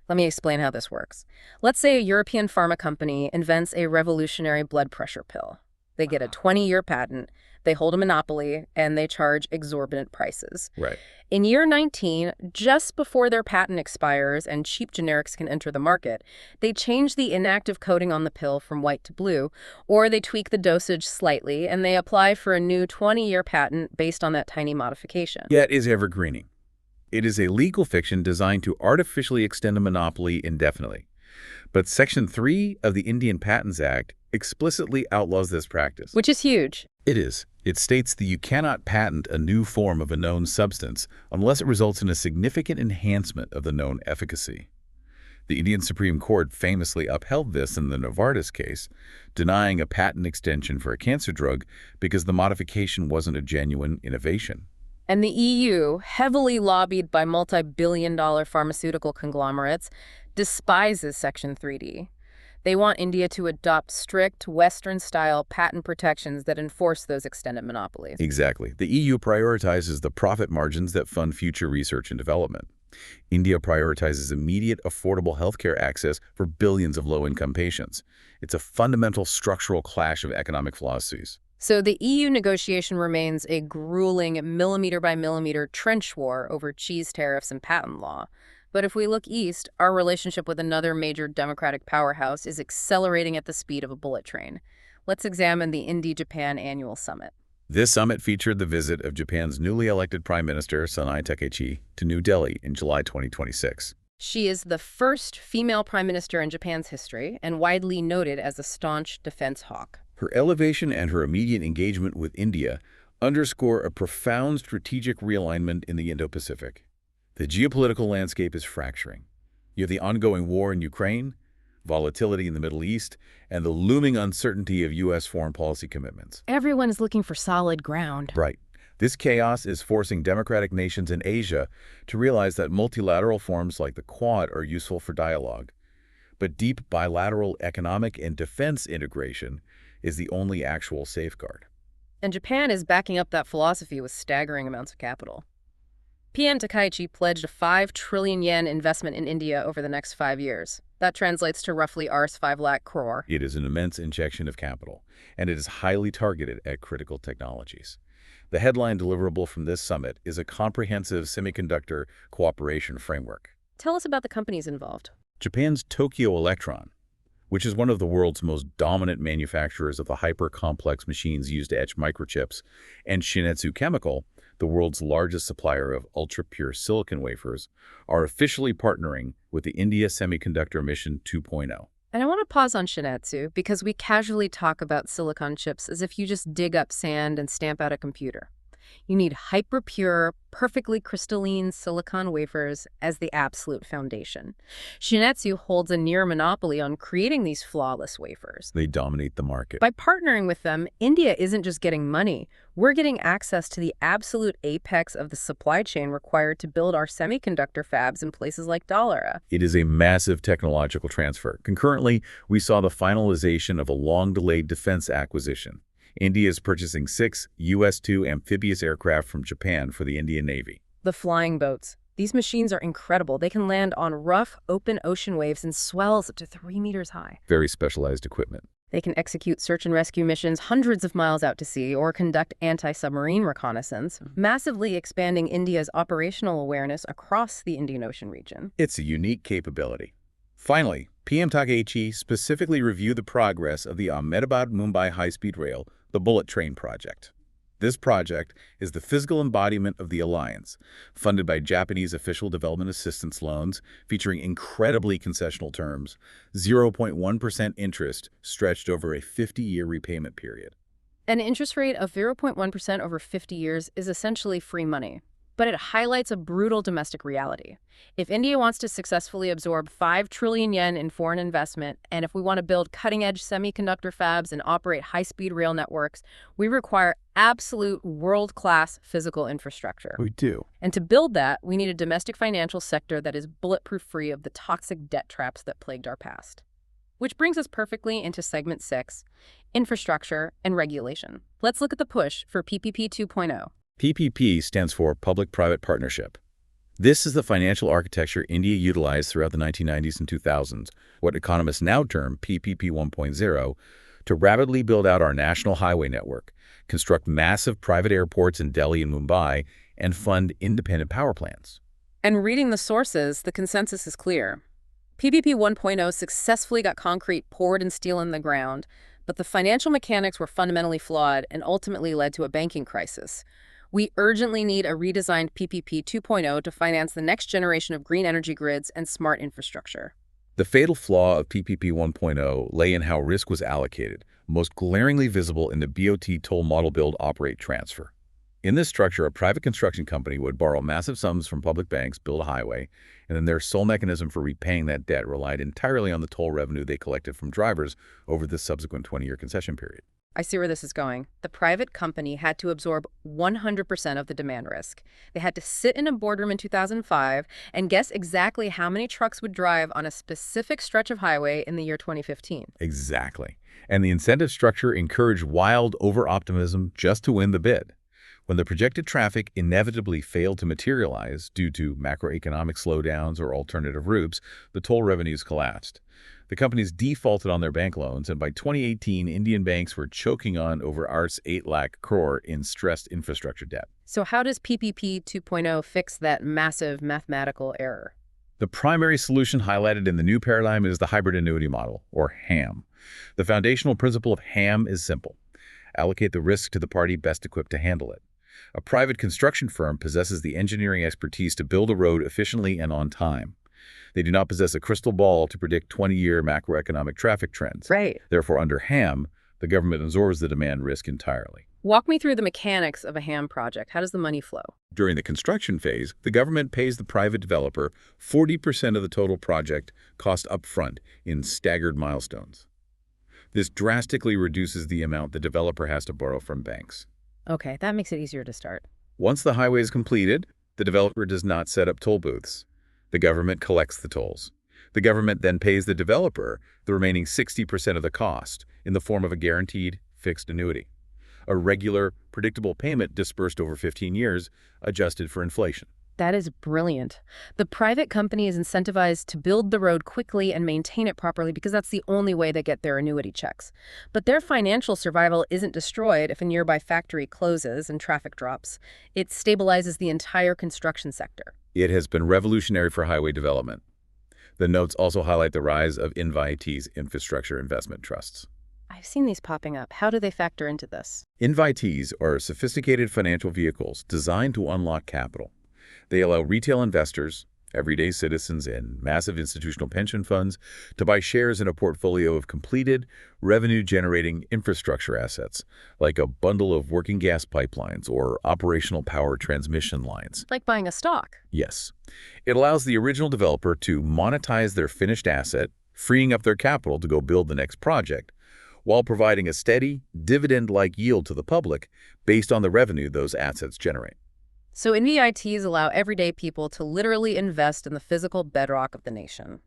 S1: Let me explain how this works. Let's say a European pharma company invents a revolutionary blood pressure pill. They get a 20-year patent, they hold a monopoly, and they charge exorbitant prices.
S3: Right.
S1: In year 19, just before their patent expires and cheap generics can enter the market, they change the inactive coating on the pill from white to blue, or they tweak the dosage slightly, and they apply for a new 20-year patent based on that tiny modification.
S3: That is evergreening. It is a legal fiction designed to artificially extend a monopoly indefinitely. But Section 3 of the Indian Patents Act explicitly outlaws this practice.
S1: Which is huge.
S3: It is. It states that you cannot patent a new form of a known substance unless it results in a significant enhancement of the known efficacy. The Indian Supreme Court famously upheld this in the Novartis case, denying a patent extension for a cancer drug because the modification wasn't a genuine innovation.
S1: And the EU, heavily lobbied by multi-billion-dollar pharmaceutical conglomerates, despises Section 3D. They want India to adopt strict, Western-style patent protections that enforce those extended monopolies.
S3: Exactly. The EU prioritizes the profit margins that fund future research and development. India prioritizes immediate, affordable healthcare access for billions of low-income patients. It's a fundamental structural clash of economic philosophies.
S1: So the EU negotiation remains a grueling millimeter-by-millimeter trench war over cheese tariffs and patent law. But if we look east, our relationship with another major democratic powerhouse is accelerating at the speed of a bullet train. Let's examine the India-Japan annual summit.
S3: This summit featured the visit of Japan's newly elected Prime Minister, Takaichi, to New Delhi in July 2026.
S1: She is the first female prime minister in Japan's history and widely noted as a staunch defense hawk.
S2: Her elevation and her immediate engagement with India underscore a profound strategic realignment in the Indo-Pacific. The geopolitical landscape is fracturing. You have the ongoing war in Ukraine, volatility in the Middle East, and the looming uncertainty of U.S. foreign policy commitments.
S1: Everyone is looking for solid ground.
S2: Right. This chaos is forcing democratic nations in Asia to realize that multilateral forms like the Quad are useful for dialogue. But deep bilateral economic and defense integration is the only actual safeguard.
S1: And Japan is backing up that philosophy with staggering amounts of capital. PM Takaichi pledged a 5 trillion yen investment in India over the next 5 years. That translates to roughly Rs 5 lakh crore.
S2: It is an immense injection of capital, and it is highly targeted at critical technologies. The headline deliverable from this summit is a comprehensive semiconductor cooperation framework.
S1: Tell us about the companies involved.
S2: Japan's Tokyo Electron, which is one of the world's most dominant manufacturers of the hyper-complex machines used to etch microchips, and Shin-Etsu Chemical, the world's largest supplier of ultra-pure silicon wafers, are officially partnering with the India Semiconductor Mission 2.0.
S1: And I want to pause on Shin-Etsu because we casually talk about silicon chips as if you just dig up sand and stamp out a computer. You need hyper-pure, perfectly crystalline silicon wafers as the absolute foundation. Shin-Etsu holds a near monopoly on creating these flawless wafers.
S2: They dominate the market.
S1: By partnering with them, India isn't just getting money. We're getting access to the absolute apex of the supply chain required to build our semiconductor fabs in places like Dallara.
S2: It is a massive technological transfer. Concurrently, we saw the finalization of a long-delayed defense acquisition. India is purchasing 6 US-2 amphibious aircraft from Japan for the Indian Navy.
S1: The flying boats. These machines are incredible. They can land on rough, open ocean waves and swells up to 3 meters high.
S2: Very specialized equipment.
S1: They can execute search and rescue missions hundreds of miles out to sea or conduct anti-submarine reconnaissance, massively expanding India's operational awareness across the Indian Ocean region.
S2: It's a unique capability. Finally, PM Takaichi specifically reviewed the progress of the Ahmedabad-Mumbai high-speed rail, the Bullet Train project. This project is the physical embodiment of the alliance, funded by Japanese official development assistance loans, featuring incredibly concessional terms, 0.1% interest stretched over a 50-year repayment period.
S1: An interest rate of 0.1% over 50 years is essentially free money. But it highlights a brutal domestic reality. If India wants to successfully absorb 5 trillion yen in foreign investment, and if we want to build cutting-edge semiconductor fabs and operate high-speed rail networks, we require absolute world-class physical infrastructure.
S2: We do.
S1: And to build that, we need a domestic financial sector that is bulletproof-free of the toxic debt traps that plagued our past. Which brings us perfectly into Segment 6, Infrastructure and Regulation. Let's look at the push for PPP 2.0.
S2: PPP stands for Public-Private Partnership. This is the financial architecture India utilized throughout the 1990s and 2000s, what economists now term PPP 1.0, to rapidly build out our national highway network, construct massive private airports in Delhi and Mumbai, and fund independent power plants.
S1: And reading the sources, the consensus is clear. PPP 1.0 successfully got concrete poured and steel in the ground, but the financial mechanics were fundamentally flawed and ultimately led to a banking crisis. We urgently need a redesigned PPP 2.0 to finance the next generation of green energy grids and smart infrastructure.
S2: The fatal flaw of PPP 1.0 lay in how risk was allocated, most glaringly visible in the BOT toll model build operate transfer. In this structure, a private construction company would borrow massive sums from public banks, build a highway, and then their sole mechanism for repaying that debt relied entirely on the toll revenue they collected from drivers over the subsequent 20-year concession period.
S1: I see where this is going. The private company had to absorb 100% of the demand risk. They had to sit in a boardroom in 2005 and guess exactly how many trucks would drive on a specific stretch of highway in the year 2015.
S2: Exactly. And the incentive structure encouraged wild over-optimism just to win the bid. When the projected traffic inevitably failed to materialize due to macroeconomic slowdowns or alternative routes, the toll revenues collapsed. The companies defaulted on their bank loans, and by 2018, Indian banks were choking on over Rs 8 lakh crore in stressed infrastructure debt.
S1: So how does PPP 2.0 fix that massive mathematical error?
S2: The primary solution highlighted in the new paradigm is the hybrid annuity model, or HAM. The foundational principle of HAM is simple. Allocate the risk to the party best equipped to handle it. A private construction firm possesses the engineering expertise to build a road efficiently and on time. They do not possess a crystal ball to predict 20-year macroeconomic traffic trends.
S1: Right.
S2: Therefore, under HAM, the government absorbs the demand risk entirely.
S1: Walk me through the mechanics of a HAM project. How does the money flow?
S2: During the construction phase, the government pays the private developer 40% of the total project cost up front in staggered milestones. This drastically reduces the amount the developer has to borrow from banks.
S1: Okay, that makes it easier to start.
S2: Once the highway is completed, the developer does not set up toll booths. The government collects the tolls. The government then pays the developer the remaining 60% of the cost in the form of a guaranteed fixed annuity, a regular, predictable payment dispersed over 15 years, adjusted for inflation.
S1: That is brilliant. The private company is incentivized to build the road quickly and maintain it properly because that's the only way they get their annuity checks. But their financial survival isn't destroyed if a nearby factory closes and traffic drops. It stabilizes the entire construction sector.
S2: It has been revolutionary for highway development. The notes also highlight the rise of invitees infrastructure investment trusts.
S1: I've seen these popping up. How do they factor into this?
S2: Invitees are sophisticated financial vehicles designed to unlock capital. They allow retail investors, everyday citizens, and massive institutional pension funds to buy shares in a portfolio of completed, revenue-generating infrastructure assets, like a bundle of working gas pipelines or operational power transmission lines.
S1: Like buying a stock.
S2: Yes. It allows the original developer to monetize their finished asset, freeing up their capital to go build the next project, while providing a steady, dividend-like yield to the public based on the revenue those assets generate.
S1: So NVITs allow everyday people to literally invest in the physical bedrock of the nation.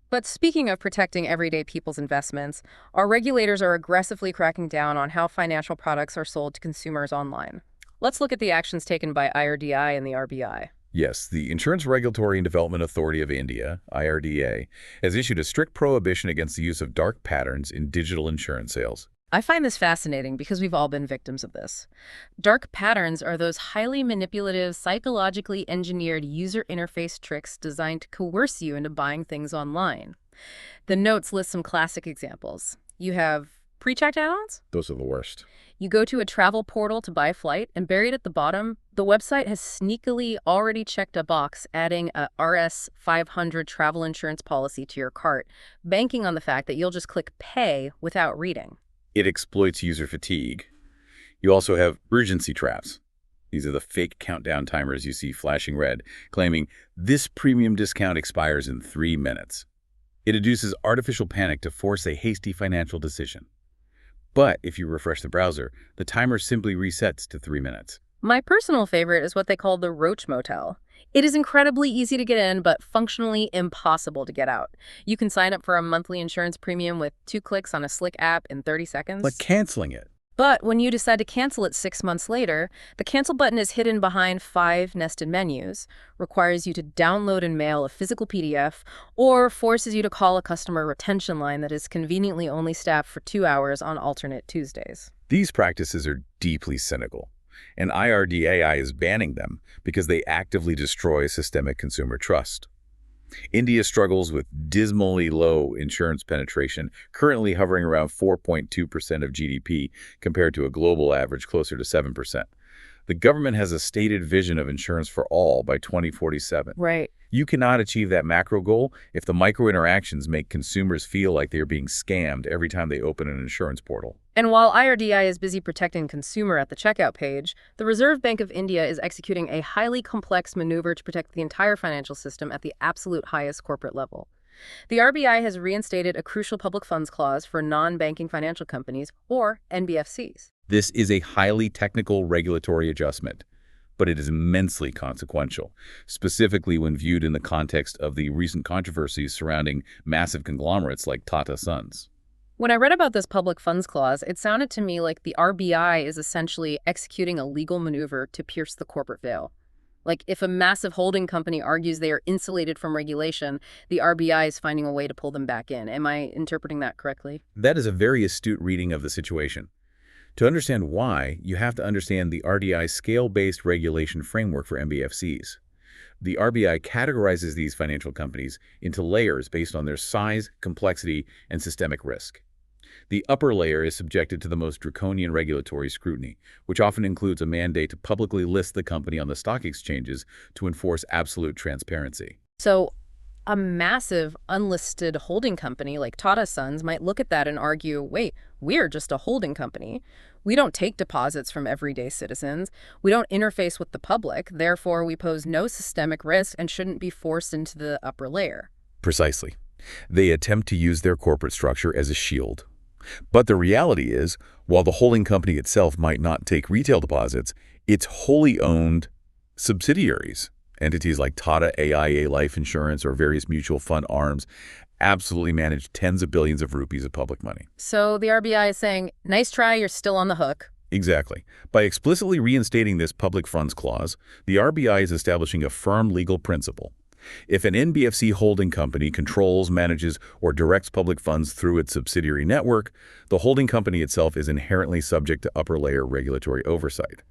S1: But speaking of protecting everyday people's investments, our regulators are aggressively cracking down on how financial products are sold to consumers online. Let's look at the actions taken by IRDAI and the RBI.
S2: Yes, the Insurance Regulatory and Development Authority of India, IRDA, has issued a strict prohibition against the use of dark patterns in digital insurance sales.
S1: I find this fascinating because we've all been victims of this. Dark patterns are those highly manipulative, psychologically engineered user interface tricks designed to coerce you into buying things online. The notes list some classic examples. You have pre-checked add-ons?
S2: Those are the worst.
S1: You go to a travel portal to buy a flight, and buried at the bottom, the website has sneakily already checked a box adding a RS 500 travel insurance policy to your cart, banking on the fact that you'll just click pay without reading.
S2: It exploits user fatigue. You also have urgency traps. These are the fake countdown timers you see flashing red, claiming this premium discount expires in 3 minutes. It induces artificial panic to force a hasty financial decision. But if you refresh the browser, the timer simply resets to 3 minutes.
S1: My personal favorite is what they call the Roach Motel. It is incredibly easy to get in, but functionally impossible to get out. You can sign up for a monthly insurance premium with 2 clicks on a slick app in 30 seconds.
S2: Like canceling it.
S1: But when you decide to cancel it 6 months later, the cancel button is hidden behind 5 nested menus, requires you to download and mail a physical PDF, or forces you to call a customer retention line that is conveniently only staffed for 2 hours on alternate Tuesdays.
S2: These practices are deeply cynical, and IRDAI is banning them because they actively destroy systemic consumer trust. India struggles with dismally low insurance penetration, currently hovering around 4.2% of GDP compared to a global average closer to 7%. The government has a stated vision of insurance for all by 2047.
S1: Right.
S2: You cannot achieve that macro goal if the micro interactions make consumers feel like they are being scammed every time they open an insurance portal.
S1: And while IRDAI is busy protecting consumer at the checkout page, the Reserve Bank of India is executing a highly complex maneuver to protect the entire financial system at the absolute highest corporate level. The RBI has reinstated a crucial public funds clause for non-banking financial companies, or NBFCs.
S2: This is a highly technical regulatory adjustment, but it is immensely consequential, specifically when viewed in the context of the recent controversies surrounding massive conglomerates like Tata Sons.
S1: When I read about this public funds clause, it sounded to me like the RBI is essentially executing a legal maneuver to pierce the corporate veil. Like if a massive holding company argues they are insulated from regulation, the RBI is finding a way to pull them back in. Am I interpreting that correctly?
S2: That is a very astute reading of the situation. To understand why, you have to understand the RDI's scale-based regulation framework for NBFCs. The RBI categorizes these financial companies into layers based on their size, complexity, and systemic risk. The upper layer is subjected to the most draconian regulatory scrutiny, which often includes a mandate to publicly list the company on the stock exchanges to enforce absolute transparency.
S1: So A massive unlisted holding company like Tata Sons might look at that and argue, wait, we're just a holding company. We don't take deposits from everyday citizens. We don't interface with the public. Therefore, we pose no systemic risk and shouldn't be forced into the upper layer.
S3: Precisely. They attempt to use their corporate structure as a shield. But the reality is, while the holding company itself might not take retail deposits, its wholly owned subsidiaries, entities like Tata AIA Life Insurance or various mutual fund arms, absolutely manage tens of billions of rupees of public money.
S1: So the RBI is saying, nice try, you're still on the hook.
S3: Exactly. By explicitly reinstating this public funds clause, the RBI is establishing a firm legal principle. If an NBFC holding company controls, manages, or directs public funds through its subsidiary network, the holding company itself is inherently subject to upper-layer regulatory oversight.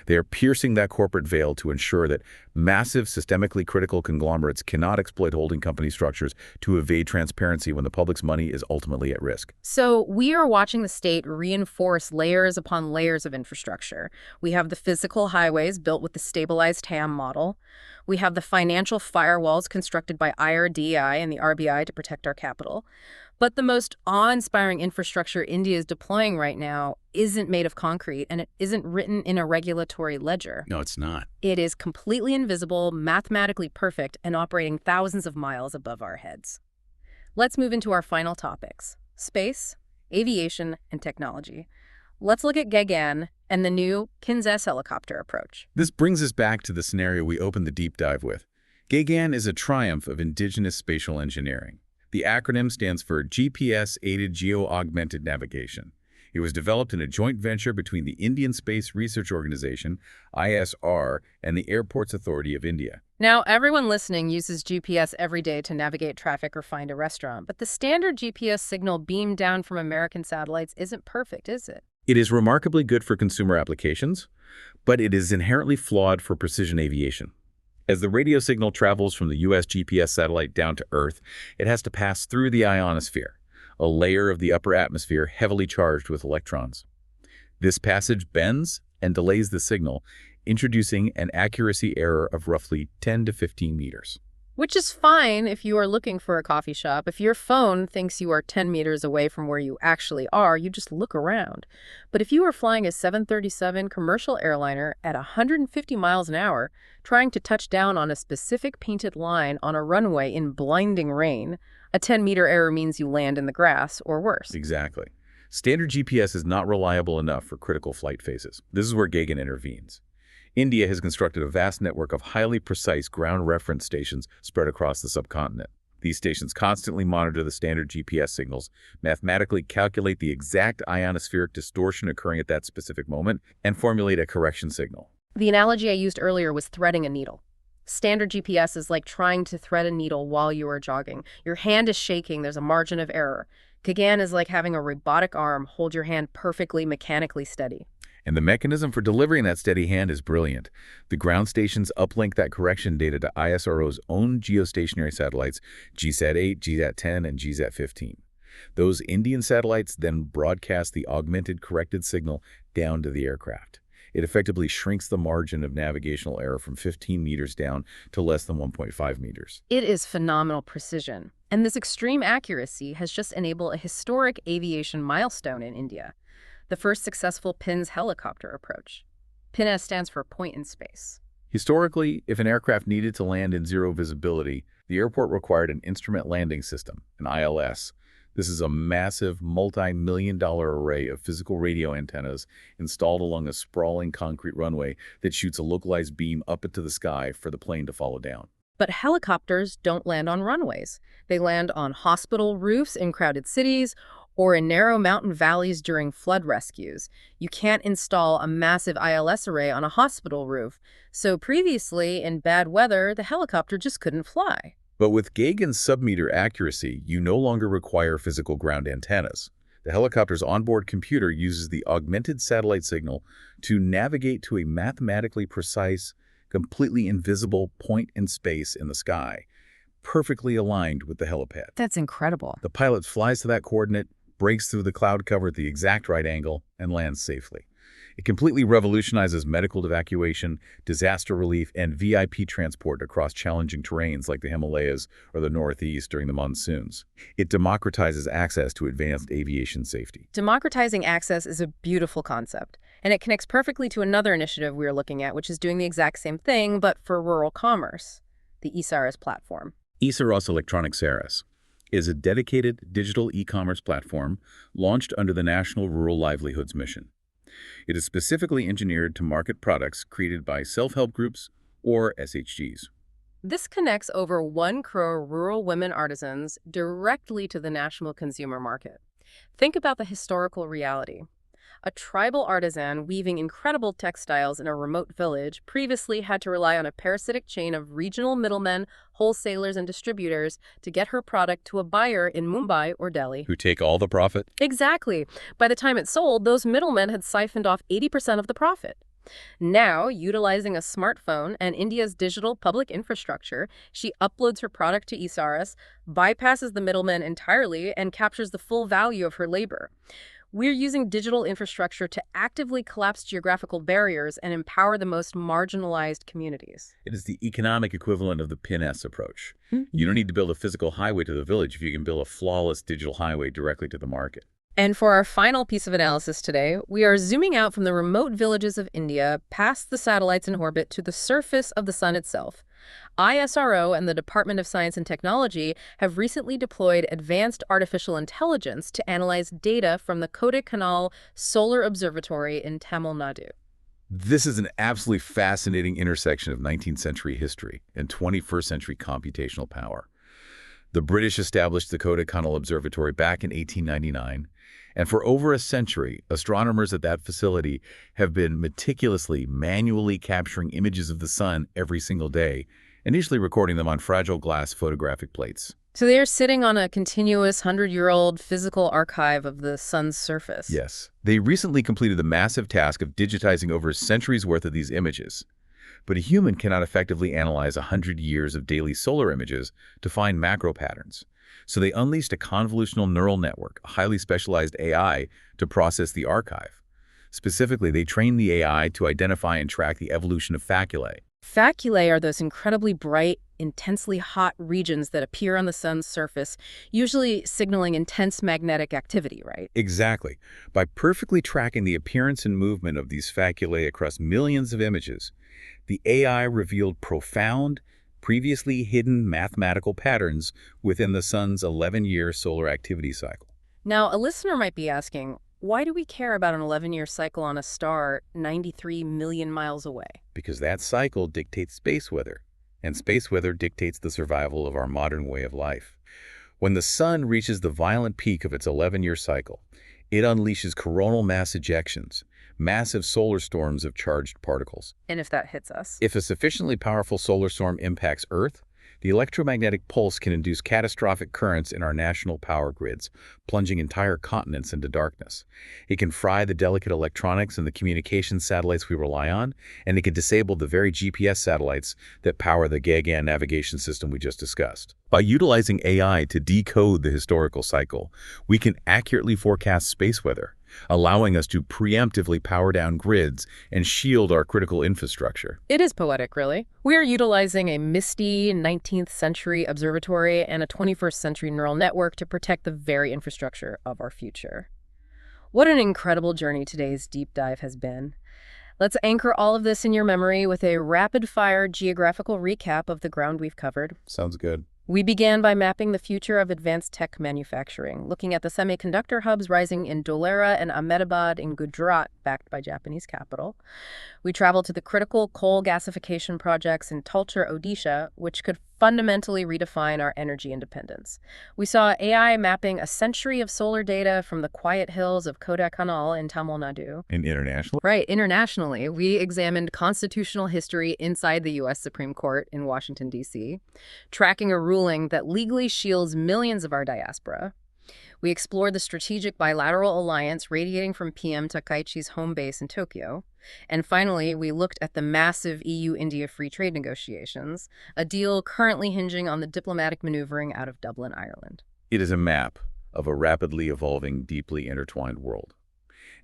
S3: They are piercing that corporate veil to ensure that massive, systemically critical conglomerates cannot exploit holding company structures to evade transparency when the public's money is ultimately at risk.
S1: So we are watching the state reinforce layers upon layers of infrastructure. We have the physical highways built with the stabilized TAM model. We have the financial firewalls constructed by IRDAI and the RBI to protect our capital. But the most awe-inspiring infrastructure India is deploying right now isn't made of concrete, and it isn't written in a regulatory ledger.
S3: No, it's not.
S1: It is completely invisible, mathematically perfect, and operating thousands of miles above our heads. Let's move into our final topics: space, aviation, and technology. Let's look at Gaggan and the new Kinzes helicopter approach.
S3: This brings us back to the scenario we opened the deep dive with. Gaggan is a triumph of indigenous spatial engineering. The acronym stands for GPS-Aided Geo-Augmented Navigation. It was developed in a joint venture between the Indian Space Research Organization, ISR, and the Airports Authority of India.
S1: Now, everyone listening uses GPS every day to navigate traffic or find a restaurant, but the standard GPS signal beamed down from American satellites isn't perfect, is it?
S3: It is remarkably good for consumer applications, but it is inherently flawed for precision aviation. As the radio signal travels from the U.S. GPS satellite down to Earth, it has to pass through the ionosphere, a layer of the upper atmosphere heavily charged with electrons. This passage bends and delays the signal, introducing an accuracy error of roughly 10 to 15 meters.
S1: Which is fine if you are looking for a coffee shop. If your phone thinks you are 10 meters away from where you actually are, you just look around. But if you are flying a 737 commercial airliner at 150 miles an hour, trying to touch down on a specific painted line on a runway in blinding rain, a 10-meter error means you land in the grass or worse.
S3: Exactly. Standard GPS is not reliable enough for critical flight phases. This is where Gaggan intervenes. India has constructed a vast network of highly precise ground reference stations spread across the subcontinent. These stations constantly monitor the standard GPS signals, mathematically calculate the exact ionospheric distortion occurring at that specific moment, and formulate a correction signal.
S1: The analogy I used earlier was threading a needle. Standard GPS is like trying to thread a needle while you are jogging. Your hand is shaking, there's a margin of error. Gaggan is like having a robotic arm hold your hand perfectly mechanically steady.
S3: And the mechanism for delivering that steady hand is brilliant. The ground stations uplink that correction data to ISRO's own geostationary satellites, GSAT-8, GSAT-10, and GSAT-15. Those Indian satellites then broadcast the augmented corrected signal down to the aircraft. It effectively shrinks the margin of navigational error from 15 meters down to less than 1.5 meters.
S1: It is phenomenal precision. And this extreme accuracy has just enabled a historic aviation milestone in India: the first successful PINS helicopter approach. PINS stands for point in space.
S3: Historically, if an aircraft needed to land in zero visibility, the airport required an instrument landing system, an ILS. This is a massive, multi-million-dollar array of physical radio antennas installed along a sprawling concrete runway that shoots a localized beam up into the sky for the plane to follow down.
S1: But helicopters don't land on runways. They land on hospital roofs in crowded cities or in narrow mountain valleys during flood rescues. You can't install a massive ILS array on a hospital roof. So previously, in bad weather, the helicopter just couldn't fly.
S3: But with Gaggan's sub-meter accuracy, you no longer require physical ground antennas. The helicopter's onboard computer uses the augmented satellite signal to navigate to a mathematically precise, completely invisible point in space in the sky, perfectly aligned with the helipad.
S1: That's incredible.
S3: The pilot flies to that coordinate, breaks through the cloud cover at the exact right angle, and lands safely. It completely revolutionizes medical evacuation, disaster relief, and VIP transport across challenging terrains like the Himalayas or the Northeast during the monsoons. It democratizes access to advanced aviation safety.
S1: Democratizing access is a beautiful concept, and it connects perfectly to another initiative we are looking at, which is doing the exact same thing, but for rural commerce, the eSaras platform.
S3: eSaras Electronic Saras is a dedicated digital e-commerce platform launched under the National Rural Livelihoods Mission. It is specifically engineered to market products created by self-help groups or SHGs.
S1: This connects over 1 crore rural women artisans directly to the national consumer market. Think about the historical reality. A tribal artisan weaving incredible textiles in a remote village previously had to rely on a parasitic chain of regional middlemen, wholesalers, and distributors to get her product to a buyer in Mumbai or Delhi.
S3: Who take all the profit?
S1: Exactly. By the time it sold, those middlemen had siphoned off 80% of the profit. Now, utilizing a smartphone and India's digital public infrastructure, she uploads her product to eSaras, bypasses the middlemen entirely, and captures the full value of her labor. We're using digital infrastructure to actively collapse geographical barriers and empower the most marginalized communities.
S3: It is the economic equivalent of the PIN-S approach. You don't need to build a physical highway to the village if you can build a flawless digital highway directly to the market.
S1: And for our final piece of analysis today, we are zooming out from the remote villages of India, past the satellites in orbit, to the surface of the sun itself. ISRO and the Department of Science and Technology have recently deployed advanced artificial intelligence to analyze data from the Kodaikanal Solar Observatory in Tamil Nadu.
S3: This is an absolutely fascinating intersection of 19th century history and 21st century computational power. The British established the Kodaikanal Observatory back in 1899, and for over a century, astronomers at that facility have been meticulously, manually capturing images of the sun every single day, initially recording them on fragile glass photographic plates.
S1: So they are sitting on a continuous 100-year-old physical archive of the sun's surface.
S3: Yes. They recently completed the massive task of digitizing over a century's worth of these images. But a human cannot effectively analyze 100 years of daily solar images to find macro patterns. So they unleashed a convolutional neural network, a highly specialized AI, to process the archive. Specifically, they trained the AI to identify and track the evolution of faculae.
S1: Faculae are those incredibly bright, intensely hot regions that appear on the sun's surface, usually signaling intense magnetic activity, right?
S3: Exactly. By perfectly tracking the appearance and movement of these faculae across millions of images, the AI revealed profound, previously hidden mathematical patterns within the sun's 11-year solar activity cycle.
S1: Now, a listener might be asking, why do we care about an 11-year cycle on a star 93 million miles away?
S3: Because that cycle dictates space weather, and space weather dictates the survival of our modern way of life. When the sun reaches the violent peak of its 11-year cycle, it unleashes coronal mass ejections, massive solar storms of charged particles.
S1: And if that hits us?
S3: If a sufficiently powerful solar storm impacts Earth, the electromagnetic pulse can induce catastrophic currents in our national power grids, plunging entire continents into darkness. It can fry the delicate electronics and the communications satellites we rely on, and it can disable the very GPS satellites that power the Gaganyaan navigation system we just discussed. By utilizing AI to decode the historical cycle, we can accurately forecast space weather, allowing us to preemptively power down grids and shield our critical infrastructure.
S1: It is poetic, really. We are utilizing a misty 19th century observatory and a 21st century neural network to protect the very infrastructure of our future. What an incredible journey today's deep dive has been. Let's anchor all of this in your memory with a rapid-fire geographical recap of the ground we've covered.
S3: Sounds good.
S1: We began by mapping the future of advanced tech manufacturing, looking at the semiconductor hubs rising in Dholera and Ahmedabad in Gujarat, backed by Japanese capital. We traveled to the critical coal gasification projects in Talcher, Odisha, which could fundamentally redefine our energy independence. We saw AI mapping a century of solar data from the quiet hills of Kodaikanal in Tamil Nadu.
S3: And international?
S1: Right, internationally. We examined constitutional history inside the U.S. Supreme Court in Washington, D.C., tracking a ruling that legally shields millions of our diaspora. We explored the strategic bilateral alliance radiating from PM Takaichi's home base in Tokyo. And finally, we looked at the massive EU-India free trade negotiations, a deal currently hinging on the diplomatic maneuvering out of Dublin, Ireland.
S3: It is a map of a rapidly evolving, deeply intertwined world.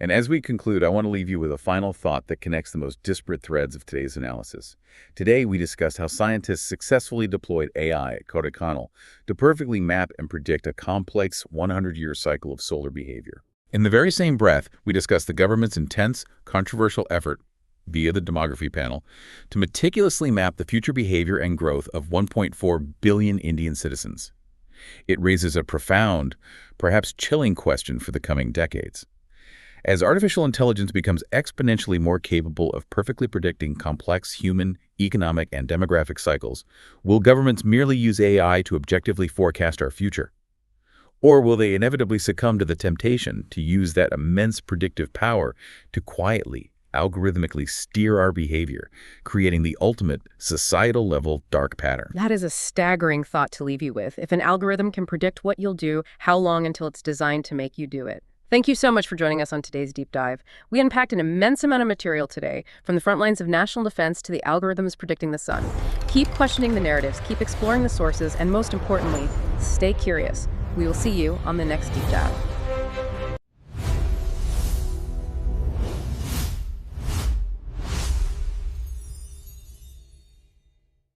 S2: And as we conclude, I want to leave you with a final thought that connects the most disparate threads of today's analysis. Today, we discussed how scientists successfully deployed AI at Kodaikanal to perfectly map and predict a complex 100-year cycle of solar behavior. In the very same breath, we discussed the government's intense, controversial effort via the Demography panel to meticulously map the future behavior and growth of 1.4 billion Indian citizens. It raises a profound, perhaps chilling question for the coming decades. As artificial intelligence becomes exponentially more capable of perfectly predicting complex human, economic, and demographic cycles, will governments merely use AI to objectively forecast our future? Or will they inevitably succumb to the temptation to use that immense predictive power to quietly, algorithmically steer our behavior, creating the ultimate societal-level dark pattern?
S1: That is a staggering thought to leave you with. If an algorithm can predict what you'll do, how long until it's designed to make you do it? Thank you so much for joining us on today's Deep Dive. We unpacked an immense amount of material today, from the front lines of national defense to the algorithms predicting the sun. Keep questioning the narratives, keep exploring the sources, and most importantly, stay curious. We will see you on the next Deep Dive.